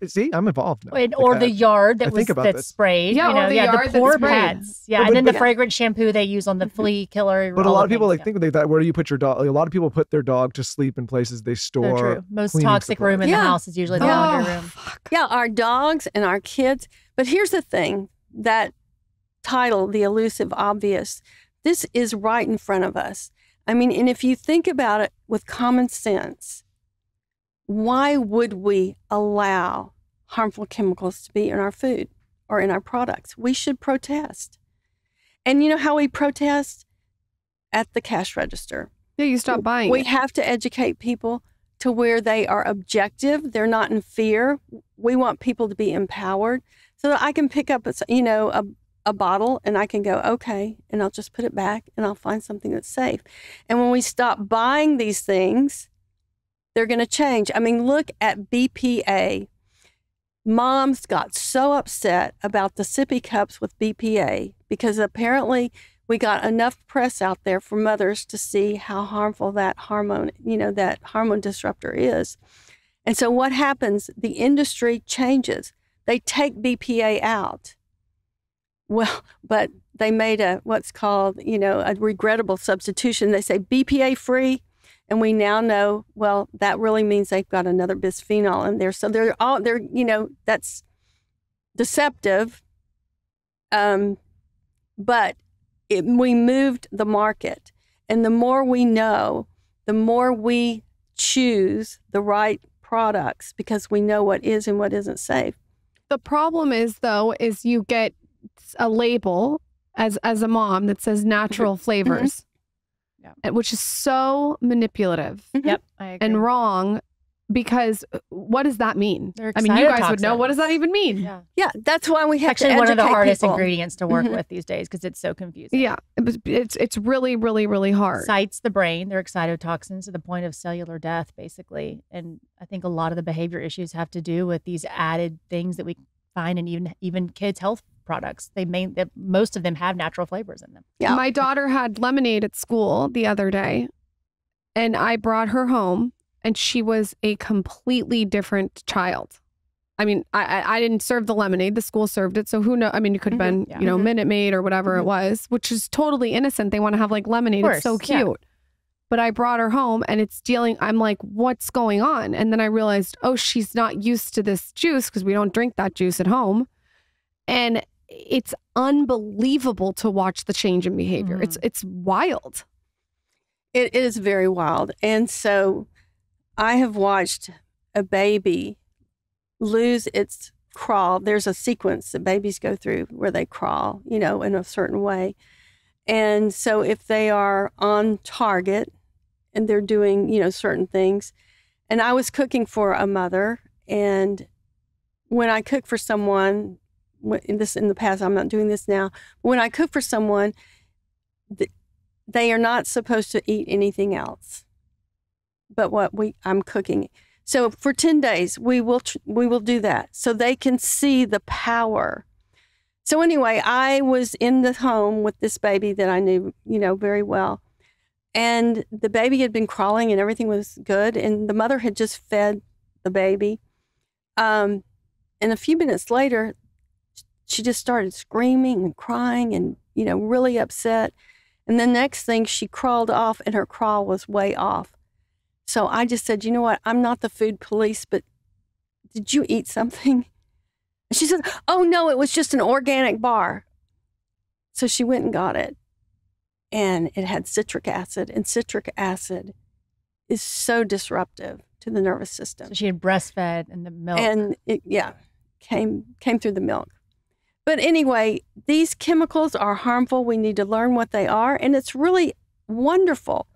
See, I'm involved now. Or the yard that's sprayed. Yeah, or the yard the poor that's sprayed. pets. Yeah, and then the fragrant shampoo they use on the flea killer. But a lot of people think that where do you put your dog? A lot of people put their dog to sleep in places they store. So true. Most toxic room in the house is usually the laundry room. Yeah, our dogs and our kids. But here's the thing, that title, The Elusive Obvious, this is right in front of us. I mean, and if you think about it with common sense, why would we allow harmful chemicals to be in our food or in our products? We should protest. And you know how we protest? At the cash register. Yeah, you stop buying. We have to educate people to where they are objective. They're not in fear. We want people to be empowered so that I can pick up, a bottle and I can go, okay, and I'll just put it back and I'll find something that's safe. And when we stop buying these things, they're going to change. I mean, look at BPA. Moms got so upset about the sippy cups with BPA because apparently we got enough press out there for mothers to see how harmful that hormone disruptor is. And so what happens? The industry changes. They take BPA out. Well, but they made what's called, a regrettable substitution. They say BPA free. And we now know, well, that really means they've got another bisphenol in there. So that's deceptive. But we moved the market. And the more we know, the more we choose the right products because we know what is and what isn't safe. The problem is, though, is you get a label as a mom that says natural flavors. Which is so manipulative. Yep, I agree. And wrong, because what does that mean? I mean, you guys would know. What does that even mean? Yeah, that's why we have to educate one of the hardest people. Ingredients to work with these days because it's so confusing. Yeah, it's really, really, really hard. Excites the brain. They're excitotoxins to the point of cellular death, basically. And I think a lot of the behavior issues have to do with these added things that we find in even kids' health products. Most of them have natural flavors in them. Yeah. My daughter had lemonade at school the other day and I brought her home and she was a completely different child. I mean, I didn't serve the lemonade. The school served it. So who knows? I mean, it could have been, Minute Maid or whatever it was, which is totally innocent. They want to have like lemonade. It's so cute. Yeah. But I brought her home and it's I'm like, what's going on? And then I realized, oh, she's not used to this juice because we don't drink that juice at home. And it's unbelievable to watch the change in behavior. It's wild. It is very wild. And so I have watched a baby lose its crawl. There's a sequence that babies go through where they crawl, in a certain way. And so if they are on target and they're doing, certain things, and I was cooking for a mother, and when I cook for someone, in the past, I'm not doing this now. When I cook for someone, they are not supposed to eat anything else but what I'm cooking. So for 10 days, we will do that so they can see the power. So anyway, I was in the home with this baby that I knew, very well. And the baby had been crawling and everything was good. And the mother had just fed the baby. And a few minutes later, she just started screaming and crying and, really upset. And the next thing, she crawled off and her crawl was way off. So I just said, you know what? I'm not the food police, but did you eat something? And she said, oh, no, it was just an organic bar. So she went and got it. And it had citric acid. And citric acid is so disruptive to the nervous system. So she had breastfed and the milk. And it, came through the milk. But anyway, these chemicals are harmful. We need to learn what they are. And it's really wonderful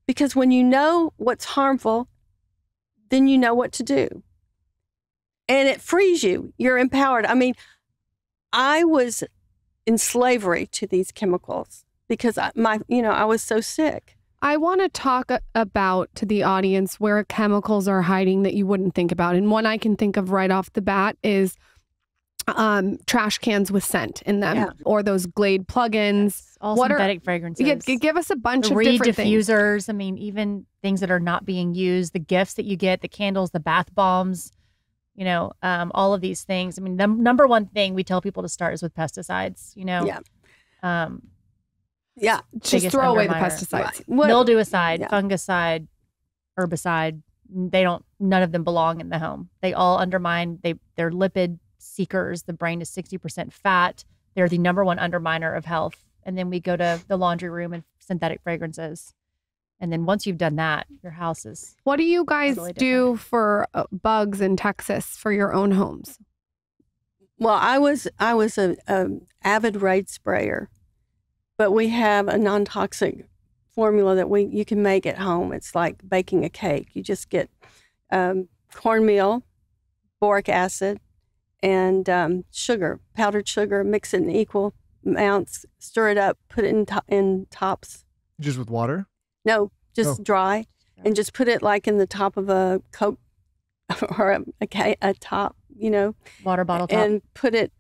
because when you know what's harmful, then you know what to do. And it frees you. You're empowered. I mean, I was in slavery to these chemicals because I was so sick. I want to talk about to the audience where chemicals are hiding that you wouldn't think about. And one I can think of right off the bat is trash cans with scent in them, or those Glade plugins. All synthetic fragrances. Give us a bunch of Reed different diffusers. things. I mean, even things that are not being used, the gifts that you get, the candles, the bath bombs, you know, all of these things. I mean, the number one thing we tell people to start is with pesticides, you know. Just throw away the pesticides. Right. Mildewicide, fungicide, herbicide, none of them belong in the home. They all undermine, they're lipid seekers. The brain is 60% fat. They're the number one underminer of health. And then we go to the laundry room and synthetic fragrances. And then once you've done that, your house is. What do you guys do for bugs in Texas for your own homes? Well, I was a avid raid sprayer, but we have a non-toxic formula that you can make at home. It's like baking a cake. You just get cornmeal, boric acid, and sugar, powdered sugar. Mix it in equal amounts. Stir it up. Put it in tops. Just with water? No, just dry, and just put it like in the top of a Coke or a top, you know, water bottle top, and put it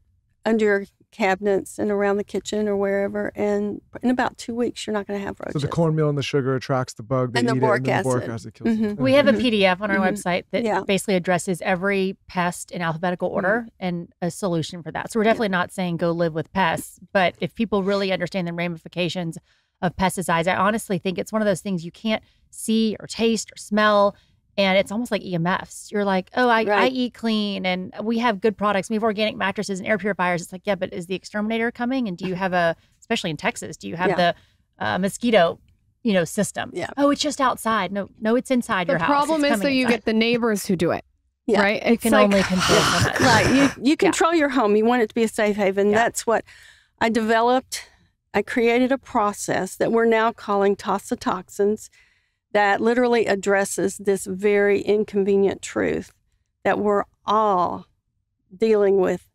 under your cabinets and around the kitchen or wherever. And in about 2 weeks, you're not going to have roaches. So the cornmeal and the sugar attracts the bug. And the boric acid. Kills it. We have a PDF on our website that basically addresses every pest in alphabetical order and a solution for that. So we're definitely not saying go live with pests, but if people really understand the ramifications of pesticides, I honestly think it's one of those things you can't see or taste or smell. And it's almost like EMFs. You're like, oh, I eat clean and we have good products. We have organic mattresses and air purifiers. It's like, yeah, but is the exterminator coming? And do you have especially in Texas, do you have the mosquito, system? Yeah. Oh, it's just outside. No, it's inside your house. The problem is you get the neighbors who do it. Yeah. Right? You can only control so much. Right. You control your home. You want it to be a safe haven. Yeah. That's what I developed. I created a process that we're now calling toxins that literally addresses this very inconvenient truth that we're all dealing with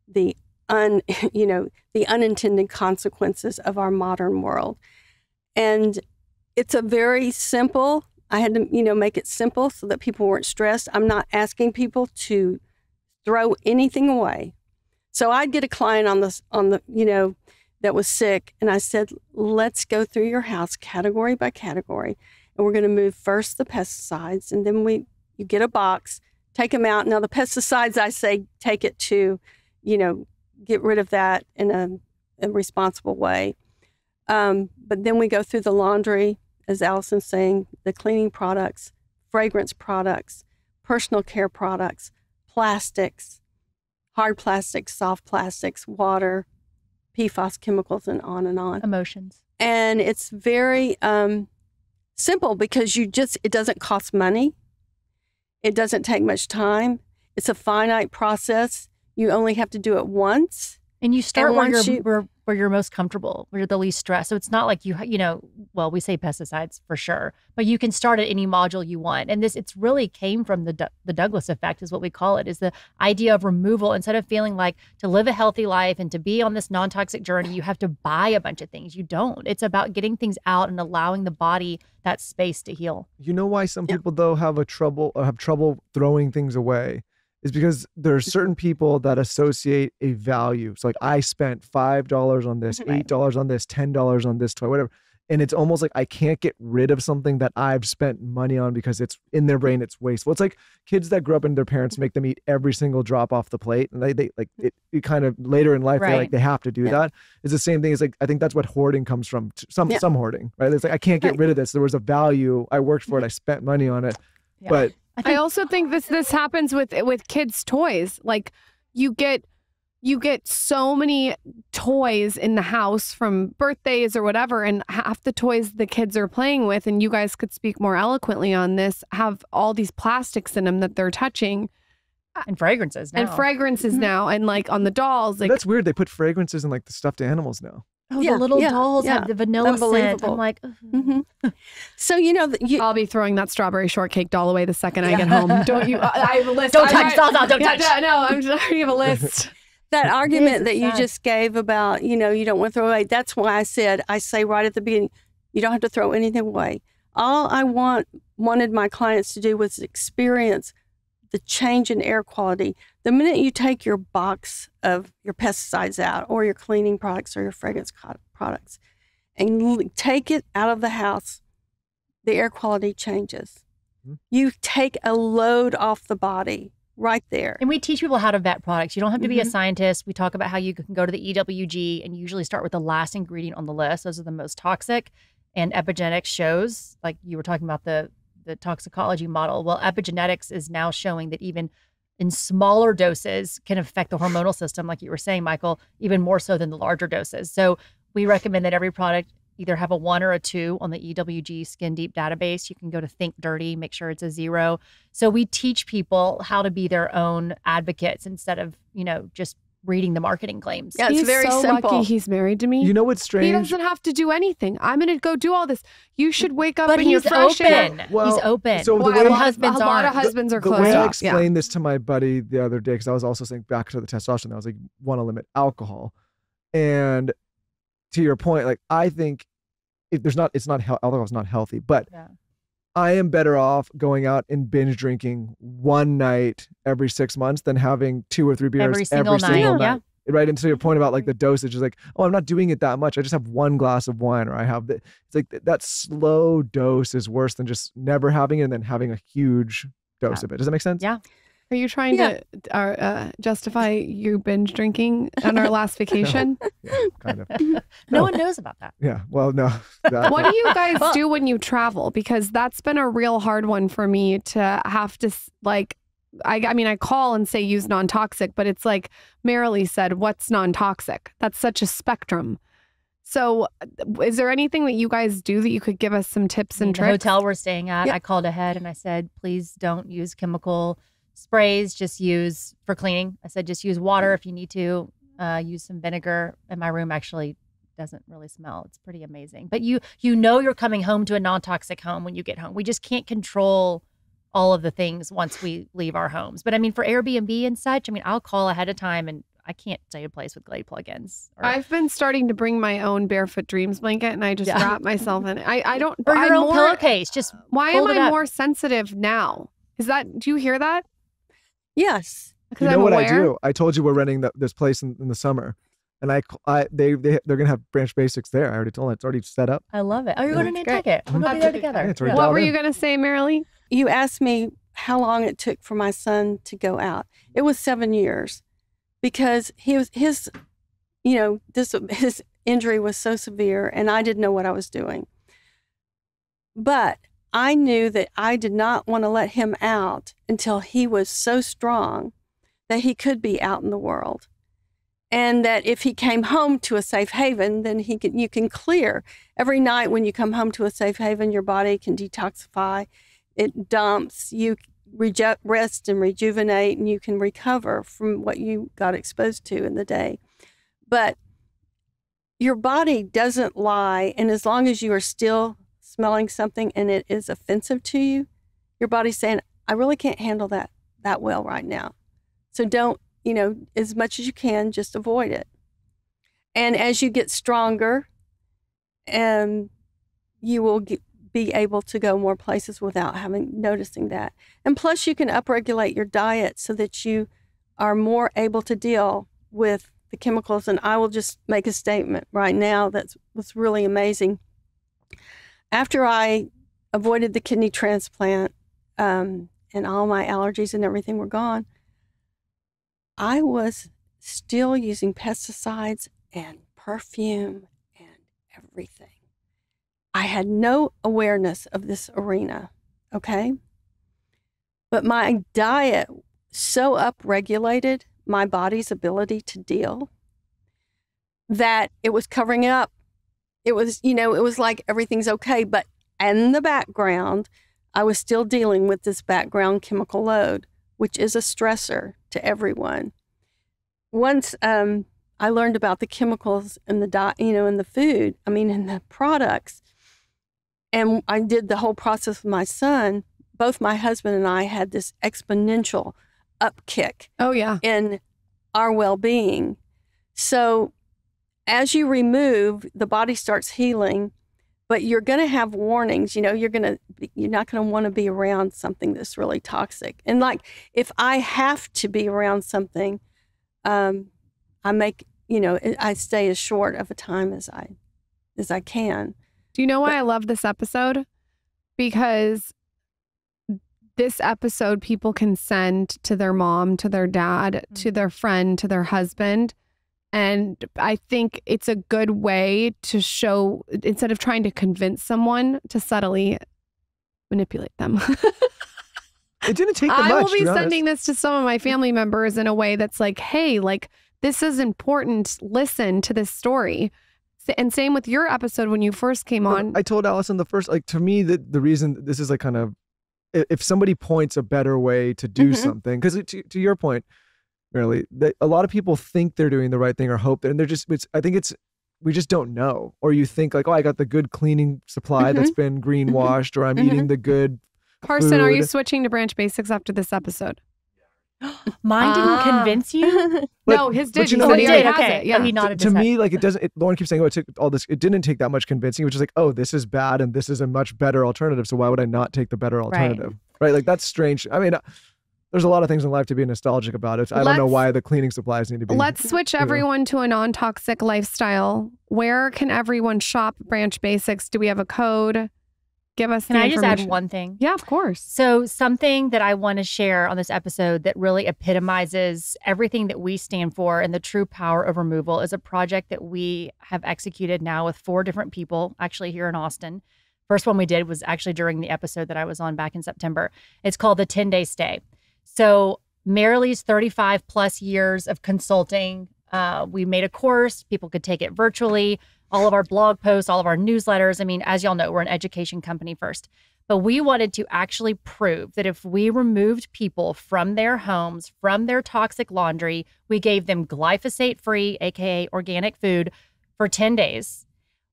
the unintended consequences of our modern world. And it's a very simple, I had to, make it simple so that people weren't stressed. I'm not asking people to throw anything away. So I'd get a client that was sick, and I said, let's go through your house category by category. And we're going to move first the pesticides, and then you get a box, take them out. Now the pesticides, I say, take it to, get rid of that in a responsible way. But then we go through the laundry, as Allison's saying, the cleaning products, fragrance products, personal care products, plastics, hard plastics, soft plastics, water, PFAS chemicals, and on and on. Emotions. And it's very simple because it doesn't cost money. It doesn't take much time. It's a finite process. You only have to do it once. And you start where you're most comfortable, where you're the least stressed. So it's not like we say pesticides for sure, but you can start at any module you want. And it's really came from the Douglas effect is what we call it, is the idea of removal. Instead of feeling like to live a healthy life and to be on this non-toxic journey, you have to buy a bunch of things. You don't. It's about getting things out and allowing the body that space to heal. You know why some people though have trouble throwing things away? Is because there are certain people that associate a value. So like I spent $5 on this, $8 on this, $10 on this toy, whatever. And it's almost like I can't get rid of something that I've spent money on because it's in their brain, it's wasteful. It's like kids that grew up and their parents make them eat every single drop off the plate. And they it kind of later in life, they have to do that. It's the same thing as I think that's what hoarding comes from. Some hoarding, right? It's like, I can't get rid of this. There was a value. I worked for it. I spent money on it. Yeah. But I also think this happens with kids' toys. Like you get so many toys in the house from birthdays or whatever, and half the toys the kids are playing with, and you guys could speak more eloquently on this, have all these plastics in them that they're touching. And fragrances now. And like on the dolls. Like that's weird. They put fragrances in like the stuffed animals now. Oh, the little dolls have the vanilla scent. I'm like, So, I'll be throwing that strawberry shortcake doll away the second I get home. Don't you? I have a list. Don't touch dolls. Don't touch. No, I'm already have a list. That argument that you just gave about, you don't want to throw away. That's why I say right at the beginning, You don't have to throw anything away. All I wanted my clients to do was experience the change in air quality. The minute you take your box of your pesticides out, or your cleaning products, or your fragrance products, and take it out of the house, the air quality changes. You take a load off the body right there. And we teach people how to vet products. You don't have to be a scientist. We talk about how you can go to the EWG and usually start with the last ingredient on the list. Those are the most toxic. And epigenetics shows, like you were talking about the toxicology model. Well, epigenetics is now showing that even in smaller doses can affect the hormonal system, like you were saying, Michael, even more so than the larger doses. So we recommend that every product either have a 1 or a 2 on the EWG Skin Deep database. You can go to Think Dirty, make sure it's a 0. So we teach people how to be their own advocates instead of, just reading the marketing claims. Yeah, it's He's very so simple. lucky he's married to me. You know what's strange? He doesn't have to do anything. I'm going to go do all this. You should wake up But and you're he's fresh. open. Well, he's open. so the Well, way- a lot husbands of aren't. husbands are The closed way I off. explained this to my buddy the other day, because I was also saying back to the testosterone, I was like, want to limit alcohol. And to your point, like, I think if alcohol is not healthy, but Yeah. I am better off going out and binge drinking one night every 6 months than having 2 or 3 beers Every single night, yeah. Right. And to your point about like the dosage is like, oh, I'm not doing it that much. I just have 1 glass of wine, or I have it's like that slow dose is worse than just never having it and then having a huge dose of it. Does that make sense? Yeah. Are you trying to justify you binge drinking on our last vacation? Yeah, kind of. No one knows about that. Yeah. Well, no. What do you guys do when you travel? Because that's been a real hard one for me to have to I mean, I call and say use non-toxic, but it's like Marilee said, what's non-toxic? That's such a spectrum. So is there anything that you guys do that you could give us some tips and The tricks? hotel we're staying at, I called ahead and I said, please don't use chemical sprays, just use for cleaning. I said, just use water if you need to, use some vinegar. And my room actually doesn't really smell. It's pretty amazing. But you're coming home to a non-toxic home when you get home. We just can't control all of the things once we leave our homes. But I mean, for Airbnb and such, I mean, I'll call ahead of time, and I can't stay in a place with Glade plugins. I've been starting to bring my own Barefoot Dreams blanket, and I just wrap myself in it. I don't. Or your I'm own pillowcase. Just why am fold it I up. more sensitive now? Do you hear that? Yes. Because You know I'm what aware. I do? I told you we're renting this place in the summer, and they're gonna have Branch Basics there. I already told them it's already set up. I love it. Oh, you're going to That's great. Nantucket. We're going to be there together. Yeah, it's already What dialed were in. you going to say, Marilee? You asked me how long it took for my son to go out. It was 7 years, because his injury was so severe, and I didn't know what I was doing. But I knew that I did not want to let him out until he was so strong that he could be out in the world. And that if he came home to a safe haven, then you can clear. Every night when you come home to a safe haven, your body can detoxify. It dumps, you rest and rejuvenate, and you can recover from what you got exposed to in the day. But your body doesn't lie, and as long as you are still smelling something and it is offensive to you, your body's saying, I really can't handle that well right now. So don't, as much as you can, just avoid it. And as you get stronger, you will be able to go more places without noticing that. And plus, you can upregulate your diet so that you are more able to deal with the chemicals. And I will just make a statement right now that's really amazing. After I avoided the kidney transplant, and all my allergies and everything were gone, I was still using pesticides and perfume and everything. I had no awareness of this arena, okay? But my diet so upregulated my body's ability to deal that it was covering up. It was, it was like everything's okay, but in the background, I was still dealing with this background chemical load, which is a stressor to everyone. Once I learned about the chemicals in the in the food, in the products, and I did the whole process with my son, both my husband and I had this exponential upkick in our well-being. So as you remove, the body starts healing, but you're going to have warnings. You know, you're not going to want to be around something that's really toxic. And like, if I have to be around something, I stay as short of a time as I can. Do you know why I love this episode? Because this episode people can send to their mom, to their dad, to their friend, to their husband. And I think it's a good way to show, instead of trying to convince someone, to subtly manipulate them. It didn't take that much. I will be sending this to some of my family members in a way that's like, hey, like, this is important. Listen to this story. And same with your episode when you first came on. I told Allison the first, like, to me, the reason this is like kind of, if somebody points a better way to do something, because to your point, Marilee, a lot of people think they're doing the right thing or hope, and they're just, we just don't know. Or you think like, oh, I got the good cleaning supply that's been greenwashed, or I'm eating the good Carson, food. are you switching to Branch Basics after this episode? Mine didn't convince you? No, his did. You know, He did. has Okay. it. Yeah. He nodded to his head. me, like, it doesn't, Lauren keeps saying, oh, it took all this. It didn't take that much convincing, which is like, oh, this is bad and this is a much better alternative. So why would I not take the better alternative? Right? Like, that's strange. I mean, there's a lot of things in life to be nostalgic about. It. I don't know why the cleaning supplies need to be. Let's switch everyone to a non-toxic lifestyle. Where can everyone shop Branch Basics? Do we have a code? Give us the information. Can I just add one thing? Yeah, of course. So something that I want to share on this episode that really epitomizes everything that we stand for and the true power of removal is a project that we have executed now with 4 different people, actually here in Austin. First one we did was actually during the episode that I was on back in September. It's called the 10-Day Stay. So Marilee's 35 plus years of consulting. We made a course. People could take it virtually. All of our blog posts, all of our newsletters. I mean, as y'all know, we're an education company first. But we wanted to actually prove that if we removed people from their homes, from their toxic laundry, we gave them glyphosate-free, aka organic food, for 10 days,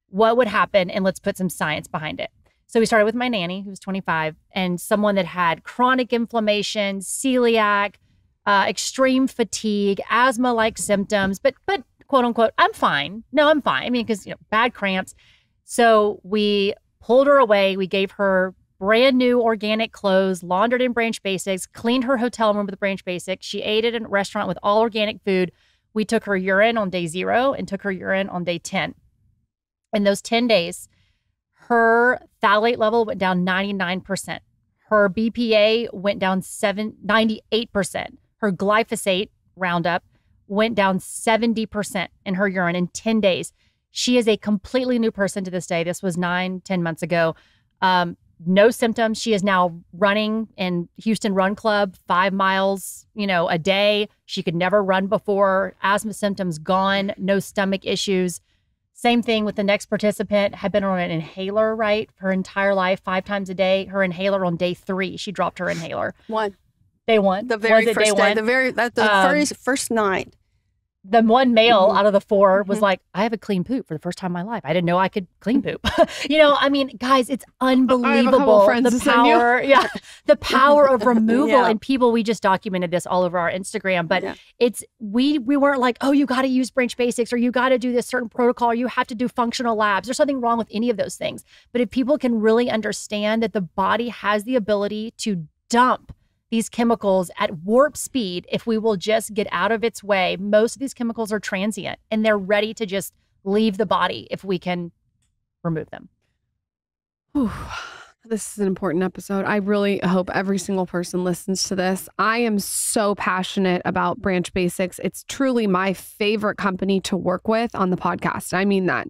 what would happen? And let's put some science behind it. So we started with my nanny, who was 25, and someone that had chronic inflammation, celiac, extreme fatigue, asthma-like symptoms, but quote unquote, I'm fine. No, I'm fine. I mean, because, bad cramps. So we pulled her away. We gave her brand new organic clothes, laundered in Branch Basics, cleaned her hotel room with Branch Basics. She ate at a restaurant with all organic food. We took her urine on day 0 and took her urine on day 10. In those 10 days, her phthalate level went down 99%. Her BPA went down 98%. Her glyphosate Roundup went down 70% in her urine in 10 days. She is a completely new person to this day. This was 9-10 months ago. No symptoms. She is now running in Houston Run Club, 5 miles, a day. She could never run before. Asthma symptoms gone. No stomach issues. Same thing with the next participant, had been on an inhaler, right? Her entire life, 5 times a day. Her inhaler on day 3, she dropped her inhaler. Day 1. The very first day. The first night. The one male out of the 4 was like, I have a clean poop for the first time in my life. I didn't know I could clean poop. I mean, guys, it's unbelievable. The power, the power of removal and people. We just documented this all over our Instagram, but it's, we weren't like, oh, you got to use Branch Basics or you got to do this certain protocol or you have to do functional labs. There's something wrong with any of those things. But if people can really understand that the body has the ability to dump these chemicals at warp speed, if we will just get out of its way, most of these chemicals are transient and they're ready to just leave the body if we can remove them. Whew. This is an important episode. I really hope every single person listens to this. I am so passionate about Branch Basics. It's truly my favorite company to work with on the podcast. I mean that.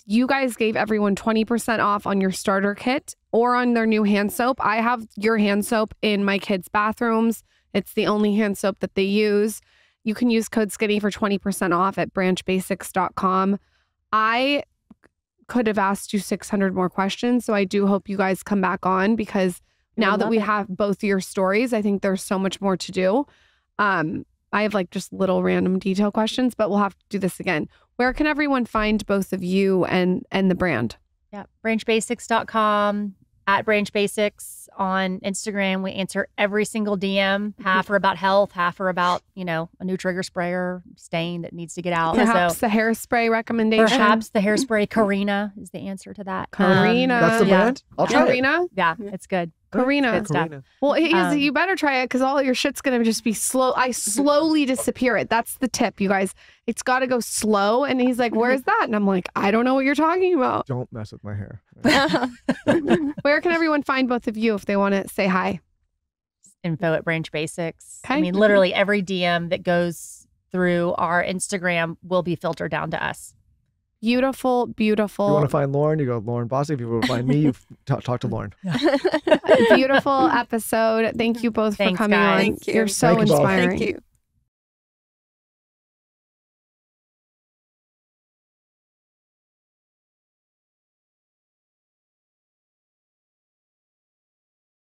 You guys gave everyone 20% off on your starter kit or on their new hand soap. I have your hand soap in my kids' bathrooms. It's the only hand soap that they use. You can use code SKINNY for 20% off at branchbasics.com. I could have asked you 600 more questions, so I do hope you guys come back on because now that we have both your stories, I think there's so much more to do. I have like just little random detail questions, but we'll have to do this again. Where can everyone find both of you and the brand? Yeah, branchbasics.com, at Branch Basics on Instagram. We answer every single DM. Half are about health, half are about, a new trigger sprayer stain that needs to get out. Perhaps the hairspray recommendation. Perhaps the hairspray Karina is the answer to that. Karina. That's the brand? I'll try it. Karina? Yeah, it's good. Karina. Good stuff. Well, you better try it because all your shit's going to just be slow. I slowly disappear it. That's the tip, you guys. It's got to go slow. And he's like, where's that? And I'm like, I don't know what you're talking about. Don't mess with my hair. Where can everyone find both of you if they want to say hi? Info at Branch Basics. Okay. I mean, literally every DM that goes through our Instagram will be filtered down to us. Beautiful, beautiful. If you want to find Lauren, you go Lauren Bossy. If you want to find me, you talk to Lauren. Beautiful episode. Thank you both for coming guys. on. Thank you. You're so Thank you both. inspiring. Thank you.